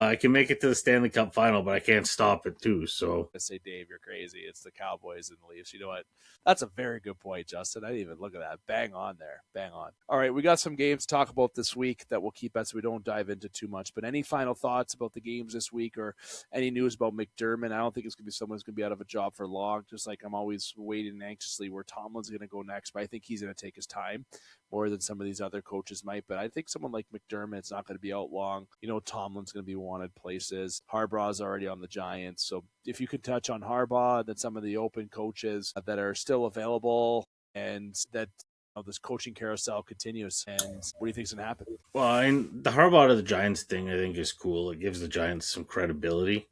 I can make it to the Stanley Cup final, but I can't stop it too. So I say, Dave, you're crazy. It's the Cowboys and the Leafs. You know what? That's a very good point, Justin. I didn't even look at that. Bang on there. Bang on. All right, we got some games to talk about this week that we'll keep as we don't dive into too much. But any final thoughts about the games this week or any news about McDermott? I don't think it's going to be someone who's going to be out of a job for long, just like I'm always waiting anxiously where Tomlin's going to go next. But I think he's going to take his time more than some of these other coaches might. But I think someone like McDermott's not going to be out long. Tomlin's going to be wanted places. Harbaugh's already on the Giants. So if you could touch on Harbaugh, then some of the open coaches that are still available and that this coaching carousel continues. And what do you think is going to happen? Well, the Harbaugh to the Giants thing, I think, is cool. It gives the Giants some credibility.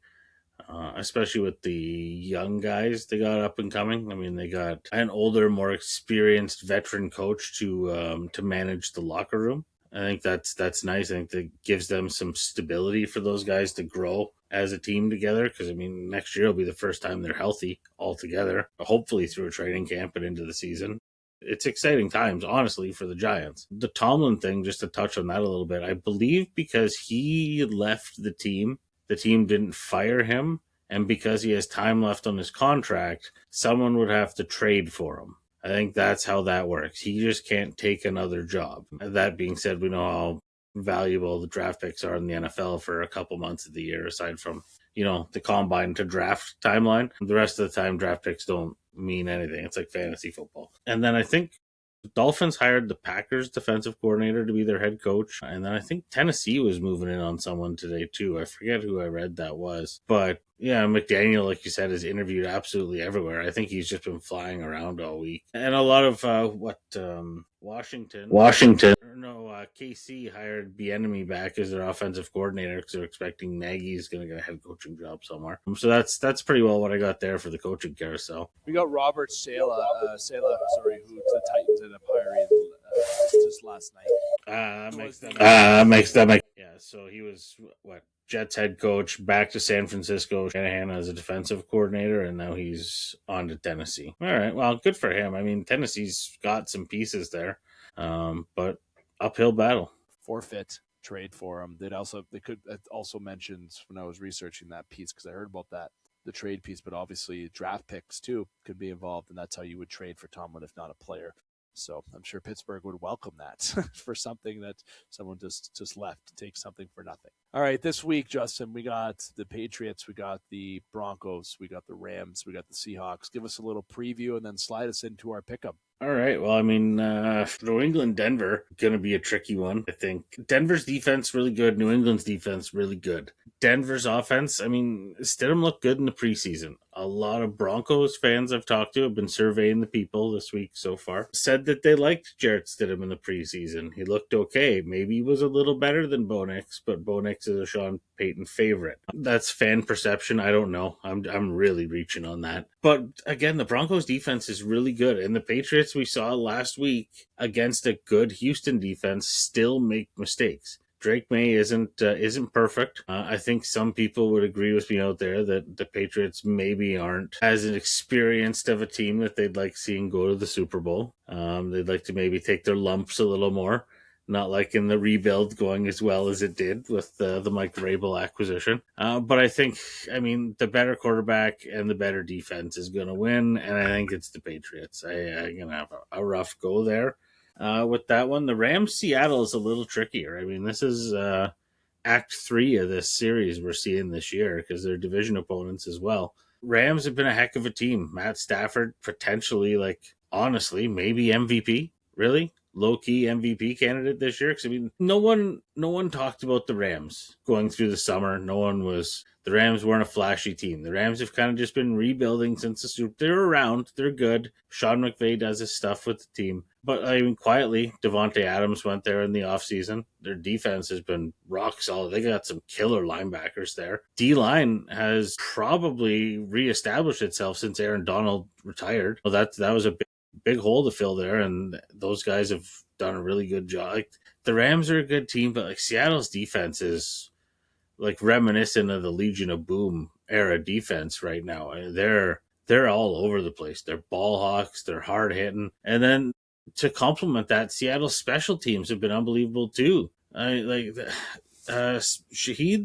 especially with the young guys they got up and coming. I mean, they got an older, more experienced veteran coach to manage the locker room. I think that's nice. I think that gives them some stability for those guys to grow as a team together. Because I mean, next year will be the first time they're healthy all together. Hopefully through a training camp and into the season. It's exciting times, honestly, for the Giants. The Tomlin thing, just to touch on that a little bit, I believe because he left the team didn't fire him, and because he has time left on his contract, someone would have to trade for him. I think that's how that works. He just can't take another job. That being said, we know how valuable the draft picks are in the NFL for a couple months of the year, aside from, the combine to draft timeline. The rest of the time, draft picks don't mean anything. It's like fantasy football. And then I think the Dolphins hired the Packers defensive coordinator to be their head coach. And then I think Tennessee was moving in on someone today too. I forget who I read that was. But yeah, McDaniel, like you said, is interviewed absolutely everywhere. I think he's just been flying around all week. And a lot of KC hired Bieniemy back as their offensive coordinator because they're expecting Nagy's going to get a head coaching job somewhere. So that's pretty well what I got there for the coaching carousel. We got Robert Sala, who the Titans ended up hiring just last night. Yeah, so he was Jets head coach, back to San Francisco, Shanahan as a defensive coordinator, and now he's on to Tennessee. All right, well, good for him. I mean, Tennessee's got some pieces there, but uphill battle. Forfeit trade for him. They could also mentioned when I was researching that piece, because I heard about that, the trade piece, but obviously draft picks too could be involved, and that's how you would trade for Tomlin if not a player. So I'm sure Pittsburgh would welcome that for something that someone just left to take something for nothing. All right, this week, Justin, we got the Patriots, we got the Broncos, we got the Rams, we got the Seahawks. Give us a little preview and then slide us into our pick'em. All right. Well, I mean, New England, Denver, going to be a tricky one, I think. Denver's defense, really good. New England's defense, really good. Denver's offense, I mean, Stidham looked good in the preseason. A lot of Broncos fans I've talked to have been surveying the people this week so far. Said that they liked Jarrett Stidham in the preseason. He looked okay. Maybe he was a little better than Bo Nix, but Bo Nix is a Sean Payton favorite. That's fan perception. I don't know. I'm really reaching on that. But again, the Broncos defense is really good. And the Patriots we saw last week against a good Houston defense still make mistakes. Drake May isn't perfect. I think some people would agree with me out there that the Patriots maybe aren't as experienced of a team that they'd like seeing go to the Super Bowl. They'd like to maybe take their lumps a little more. Not like in the rebuild going as well as it did with the Mike Vrabel acquisition. But I think, the better quarterback and the better defense is going to win, and I think it's the Patriots. I'm going to have a rough go there. With that one, the Rams-Seattle is a little trickier. I mean, this is Act 3 of this series we're seeing this year because they're division opponents as well. Rams have been a heck of a team. Matt Stafford, potentially, honestly, maybe MVP. Really? Low-key MVP candidate this year. Because, no one talked about the Rams going through the summer. The Rams weren't a flashy team. The Rams have kind of just been rebuilding since the Super. They're around. They're good. Sean McVay does his stuff with the team. But quietly, Devontae Adams went there in the offseason. Their defense has been rock solid. They got some killer linebackers there. D-line has probably reestablished itself since Aaron Donald retired. Well, that was a big hole to fill there, and those guys have done a really good job. The Rams are a good team, but Seattle's defense is reminiscent of the Legion of Boom era defense right now. They're all over the place. They're ball hawks. They're hard hitting, and then to complement that, Seattle's special teams have been unbelievable too. Shaheed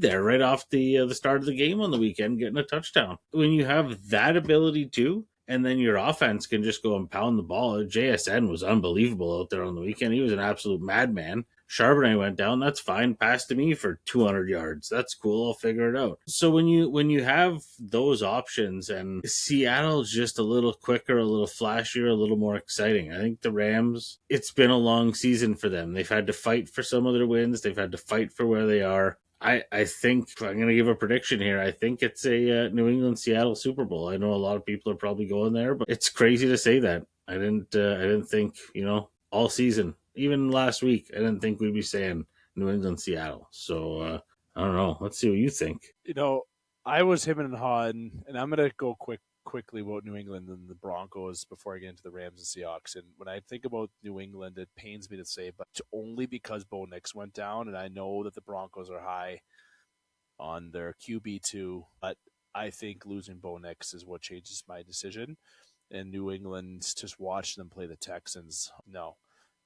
there right off the start of the game on the weekend getting a touchdown. When you have that ability too, and then your offense can just go and pound the ball. JSN was unbelievable out there on the weekend. He was an absolute madman. Charbonnet went down. That's fine. Pass to me for 200 yards. That's cool. I'll figure it out. So when you have those options, and Seattle's just a little quicker, a little flashier, a little more exciting. I think the Rams, it's been a long season for them. They've had to fight for some of their wins. They've had to fight for where they are. I think I'm going to give a prediction here. I think it's a New England-Seattle Super Bowl. I know a lot of people are probably going there, but it's crazy to say that. I didn't think, all season, even last week, I didn't think we'd be saying New England-Seattle. So I don't know. Let's see what you think. I was him and Han, and I'm going to go quickly about New England and the Broncos before I get into the Rams and Seahawks. And when I think about New England, it pains me to say, but only because Bo Nix went down, and I know that the Broncos are high on their QB2, but I think losing Bo Nix is what changes my decision. And New England, just watch them play the Texans. No,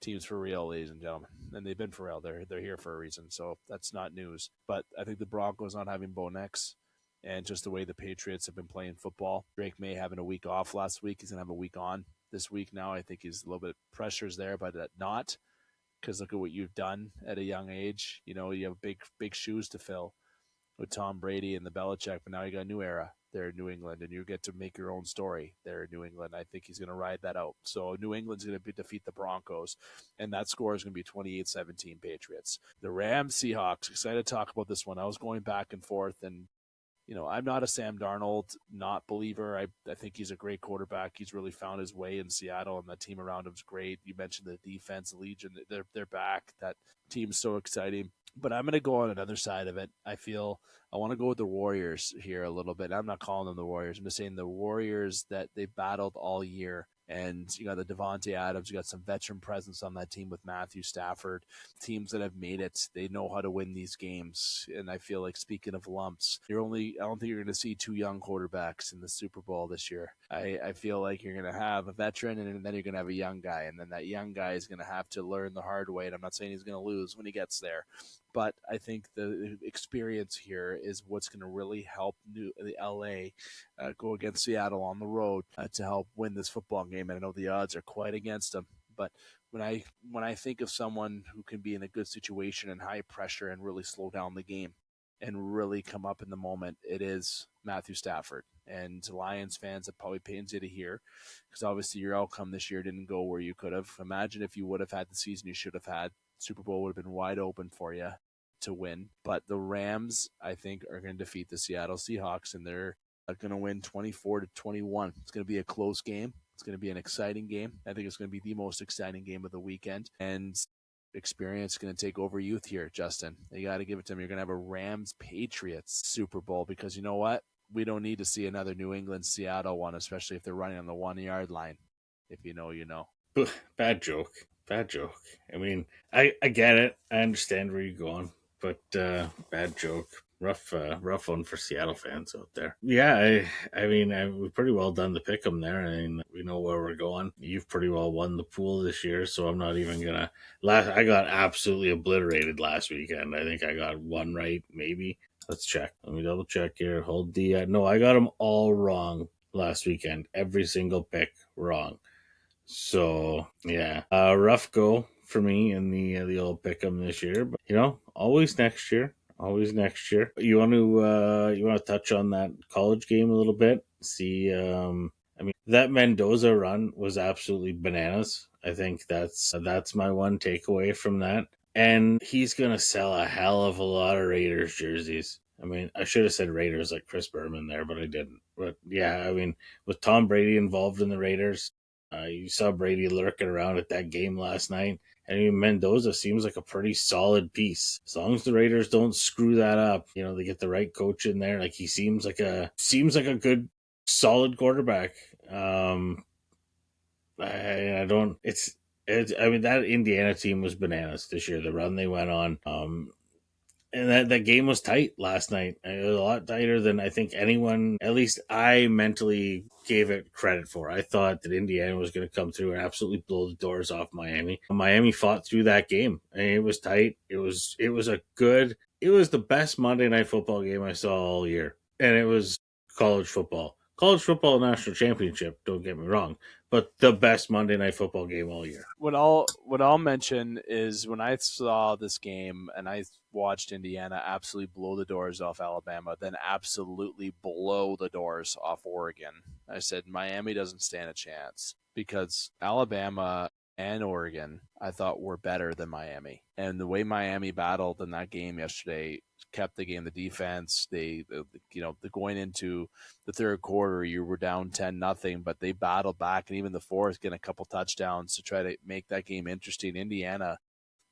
teams for real, ladies and gentlemen, and they've been for real. They're here for a reason, so that's not news. But I think the Broncos not having Bo Nix, and just the way the Patriots have been playing football. Drake May having a week off last week. He's gonna have a week on this week now. I think he's a little bit pressure's there, but not, because look at what you've done at a young age. You know, you have big shoes to fill with Tom Brady and the Belichick, but now you got a new era there in New England, and you get to make your own story there in New England. I think he's going to ride that out. So New England's going to defeat the Broncos, and that score is going to be 28-17 Patriots. The Rams, Seahawks, excited to talk about this one. I was going back and forth, and I'm not a Sam Darnold not believer. I think he's a great quarterback. He's really found his way in Seattle, and that team around him's great. You mentioned the defense, the Legion, they're back. That team's so exciting. But I'm going to go on another side of it. I want to go with the Warriors here a little bit. I'm not calling them the Warriors. I'm just saying the Warriors that they battled all year. And you got the Devontae Adams, you got some veteran presence on that team with Matthew Stafford. Teams that have made it, they know how to win these games. And I feel like, speaking of lumps, I don't think you're going to see two young quarterbacks in the Super Bowl this year. I feel like you're going to have a veteran, and then you're going to have a young guy. And then that young guy is going to have to learn the hard way. And I'm not saying he's going to lose when he gets there. But I think the experience here is what's going to really help the LA go against Seattle on the road to help win this football game. And I know the odds are quite against them, but when I think of someone who can be in a good situation and high pressure and really slow down the game and really come up in the moment, it is Matthew Stafford. And Lions fans, it probably pains you to hear, because obviously your outcome this year didn't go where you could have. Imagine if you would have had the season you should have had. Super Bowl would have been wide open for you to win. But the Rams, I think, are going to defeat the Seattle Seahawks, and they're going to win 24-21. It's going to be a close game. It's going to be an exciting game. I think it's going to be the most exciting game of the weekend. And experience is going to take over youth here, Justin. You got to give it to them. You're going to have a Rams-Patriots Super Bowl, because you know what? We don't need to see another New England-Seattle one, especially if they're running on the 1-yard line. If you know, you know. Bad joke. I mean, I get it. I understand where you're going, but bad joke. Rough one for Seattle fans out there. Yeah, I mean, we've pretty well done the pick 'em there. I mean, we know where we're going. You've pretty well won the pool this year, so I'm not even gonna. I got absolutely obliterated last weekend. I think I got one right, maybe. Let's check. Let me double check here. Hold the. No, I got them all wrong last weekend. Every single pick wrong. So yeah, rough go for me in the old pick'em this year, but always next year. You want to touch on that college game a little bit? See, I mean, that Mendoza run was absolutely bananas. I think that's my one takeaway from that. And he's gonna sell a hell of a lot of Raiders jerseys. I mean, I should have said Raiders like Chris Berman there, but I didn't. But yeah, I mean, with Tom Brady involved in the Raiders, you saw Brady lurking around at that game last night. I mean, Mendoza seems like a pretty solid piece. As long as the Raiders don't screw that up, they get the right coach in there. Like, he seems like a good, solid quarterback. I mean, that Indiana team was bananas this year. The run they went on. And that game was tight last night. It was a lot tighter than I think anyone, at least I mentally gave it credit for. I thought that Indiana was going to come through and absolutely blow the doors off Miami. Miami fought through that game. I mean, it was tight. It was the best Monday Night Football game I saw all year. And it was college football. College football national championship, don't get me wrong, but the best Monday Night Football game all year. What I'll mention is, when I saw this game and I watched Indiana absolutely blow the doors off Alabama, then absolutely blow the doors off Oregon, I said Miami doesn't stand a chance, because Alabama and Oregon, I thought, were better than Miami. And the way Miami battled in that game yesterday kept the game. The defense, going into the third quarter, you were down 10-0, but they battled back, and even the fourth, getting a couple touchdowns to try to make that game interesting. Indiana,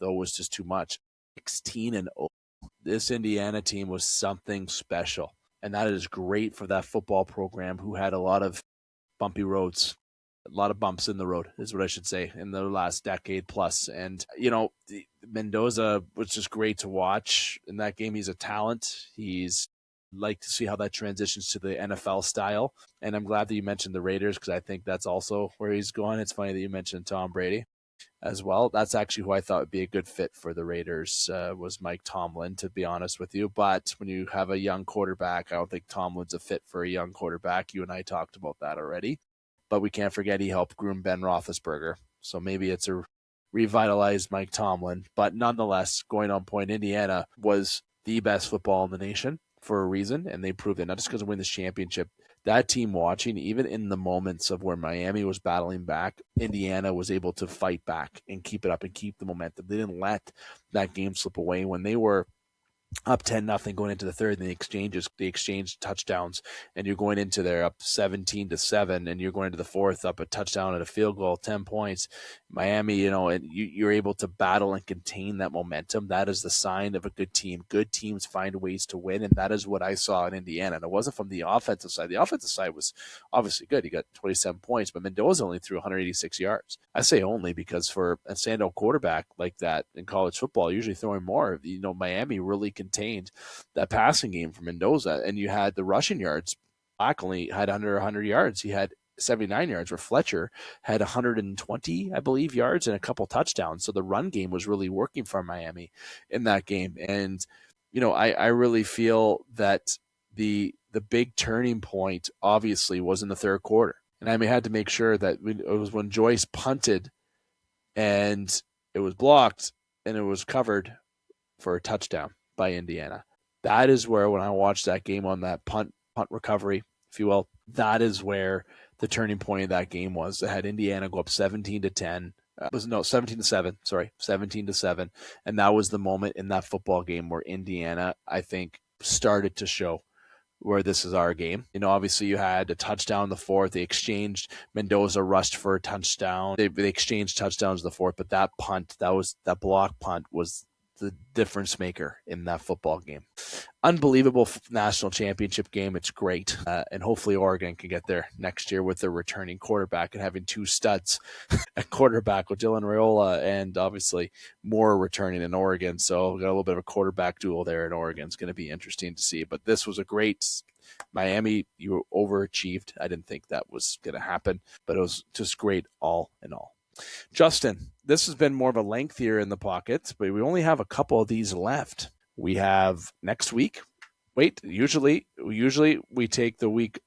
though, was just too much. 16-0. This Indiana team was something special. And that is great for that football program who had a lot of bumpy roads, a lot of bumps in the road is what I should say in the last decade plus. And, Mendoza was just great to watch in that game. He's a talent. He's like to see how that transitions to the NFL style. And I'm glad that you mentioned the Raiders because I think that's also where he's going. It's funny that you mentioned Tom Brady as well. That's actually who I thought would be a good fit for the Raiders was Mike Tomlin, to be honest with you. But when you have a young quarterback, I don't think Tomlin's a fit for a young quarterback. You and I talked about that already. But we can't forget he helped groom Ben Roethlisberger. So maybe it's a revitalized Mike Tomlin. But nonetheless, going on point, Indiana was the best football in the nation for a reason, and they proved it, not just because of winning this championship. That team watching, even in the moments of where Miami was battling back, Indiana was able to fight back and keep it up and keep the momentum. They didn't let that game slip away. When they were up 10-0 going into the third, and they exchanged touchdowns, and you're going into there up 17-7, and you're going into the fourth up a touchdown and a field goal, 10 points. Miami, and you're able to battle and contain that momentum. That is the sign of a good team. Good teams find ways to win, and that is what I saw in Indiana. And it wasn't from the offensive side. The offensive side was obviously good. He got 27 points, but Mendoza only threw 186 yards. I say only because for a standout quarterback like that in college football, usually throwing more, Miami really contained that passing game for Mendoza. And you had the rushing yards. Black only had under 100 yards. He had 79 yards, where Fletcher had 120, I believe, yards and a couple touchdowns. So the run game was really working for Miami in that game. And, I really feel that the big turning point obviously was in the third quarter. And I had to make sure that it was when Joyce punted and it was blocked and it was covered for a touchdown by Indiana. That is where, when I watched that game on that punt recovery, if you will, that is where the turning point of that game was. It had Indiana go up 17-7. Sorry, 17-7. And that was the moment in that football game where Indiana, I think, started to show where this is our game. Obviously you had a touchdown in the fourth. They exchanged. Mendoza rushed for a touchdown. They exchanged touchdowns in the fourth, but that block punt was the difference maker in that football game. Unbelievable national championship game. It's great. And hopefully Oregon can get there next year with their returning quarterback and having two studs at quarterback with Dylan Raiola and obviously Moore returning in Oregon. So we've got a little bit of a quarterback duel there in Oregon. It's going to be interesting to see. But this was a great Miami. You overachieved. I didn't think that was going to happen, but it was just great all in all. Justin, this has been more of a lengthier in the pocket, but we only have a couple of these left. We have next week. Wait, usually we take the week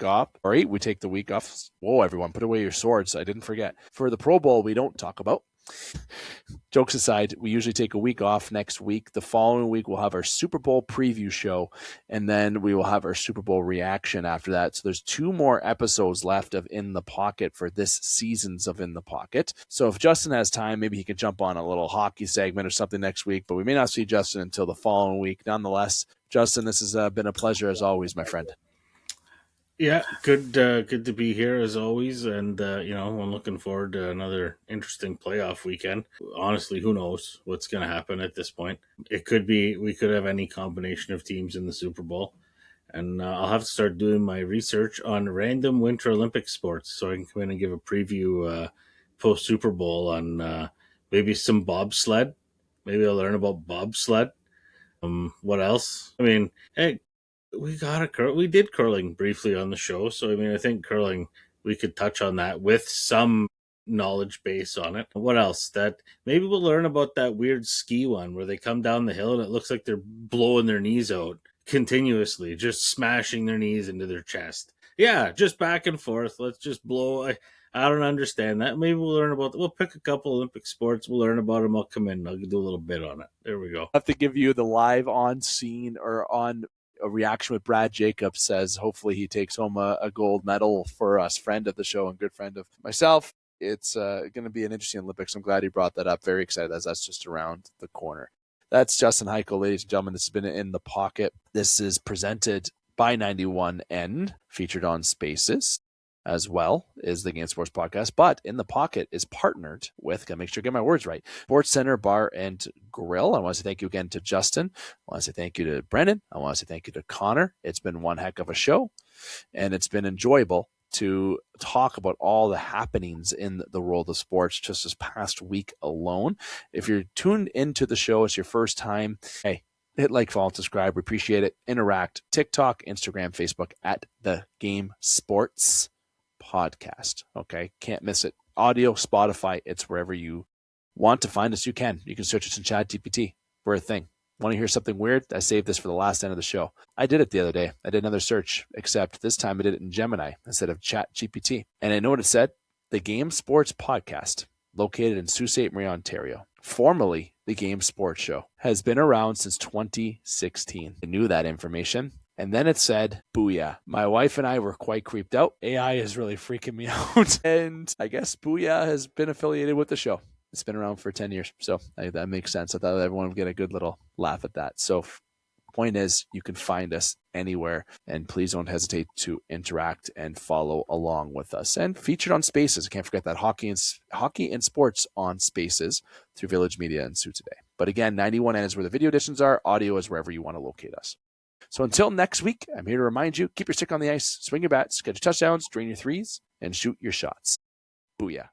off. All right, we take the week off. Whoa, everyone, put away your swords. I didn't forget. For the Pro Bowl, we don't talk about. Jokes aside, we usually take a week off next week. The following week, we'll have our Super Bowl preview show, and then we will have our Super Bowl reaction after that. So there's 2 more episodes left of In the Pocket for this season's of In the Pocket. So if Justin has time, maybe he can jump on a little hockey segment or something next week, but we may not see Justin until the following week. Nonetheless, Justin, this has been a pleasure as always, my friend. Yeah, good to be here as always, and I'm looking forward to another interesting playoff weekend. Honestly, who knows what's going to happen at this point? We could have any combination of teams in the Super Bowl, and I'll have to start doing my research on random Winter Olympic sports so I can come in and give a preview post Super Bowl on maybe some bobsled. Maybe I'll learn about bobsled. What else? Hey. We did curling briefly on the show, so I think curling, we could touch on that with some knowledge base on it. What else? That maybe we'll learn about that weird ski one where they come down the hill and it looks like they're blowing their knees out continuously, just smashing their knees into their chest. Yeah, just back and forth. Let's just blow. I don't understand that. Maybe we'll pick a couple Olympic sports. We'll learn about them. I'll come in. I'll do a little bit on it. There we go. I have to give you the live on scene or on a reaction with Brad Jacobs says hopefully he takes home a gold medal for us, friend of the show and good friend of myself. It's going to be an interesting Olympics. I'm glad he brought that up. Very excited as that's just around the corner. That's Justin Hykel, ladies and gentlemen. This has been In the Pocket. This is presented by 91N, featured on Spaces. as well is the Game Sports Podcast. But In the Pocket is partnered with, gotta make sure I get my words right, Sports Center Bar and Grill. I want to say thank you again to Justin. I want to say thank you to Brendan. I want to say thank you to Connor. It's been one heck of a show, and it's been enjoyable to talk about all the happenings in the world of sports just this past week alone. If you're tuned into the show, it's your first time, hey, hit like, follow, and subscribe. We appreciate it. Interact. TikTok, Instagram, Facebook at the Game Sports Podcast. Okay, can't miss it. Audio, Spotify, it's wherever you want to find us. You can search us in ChatGPT. We're a thing. Want to hear something weird? I saved this for the last end of the show. I did it the other day. I did another search, except this time I did it in Gemini instead of ChatGPT. And I know what it said. The Game Sports Podcast, located in Sault Ste. Marie, Ontario, formerly the Game Sports Show, has been around since 2016. I knew that information. And then it said, booyah. My wife and I were quite creeped out. AI is really freaking me out. And I guess booyah has been affiliated with the show. It's been around for 10 years. So that makes sense. I thought everyone would get a good little laugh at that. So point is, you can find us anywhere, and please don't hesitate to interact and follow along with us. And featured on Spaces. I can't forget that hockey and sports on Spaces through Village Media and Sue Today. But again, 91N is where the video editions are. Audio is wherever you want to locate us. So until next week, I'm here to remind you, keep your stick on the ice, swing your bats, catch your touchdowns, drain your threes, and shoot your shots. Booyah.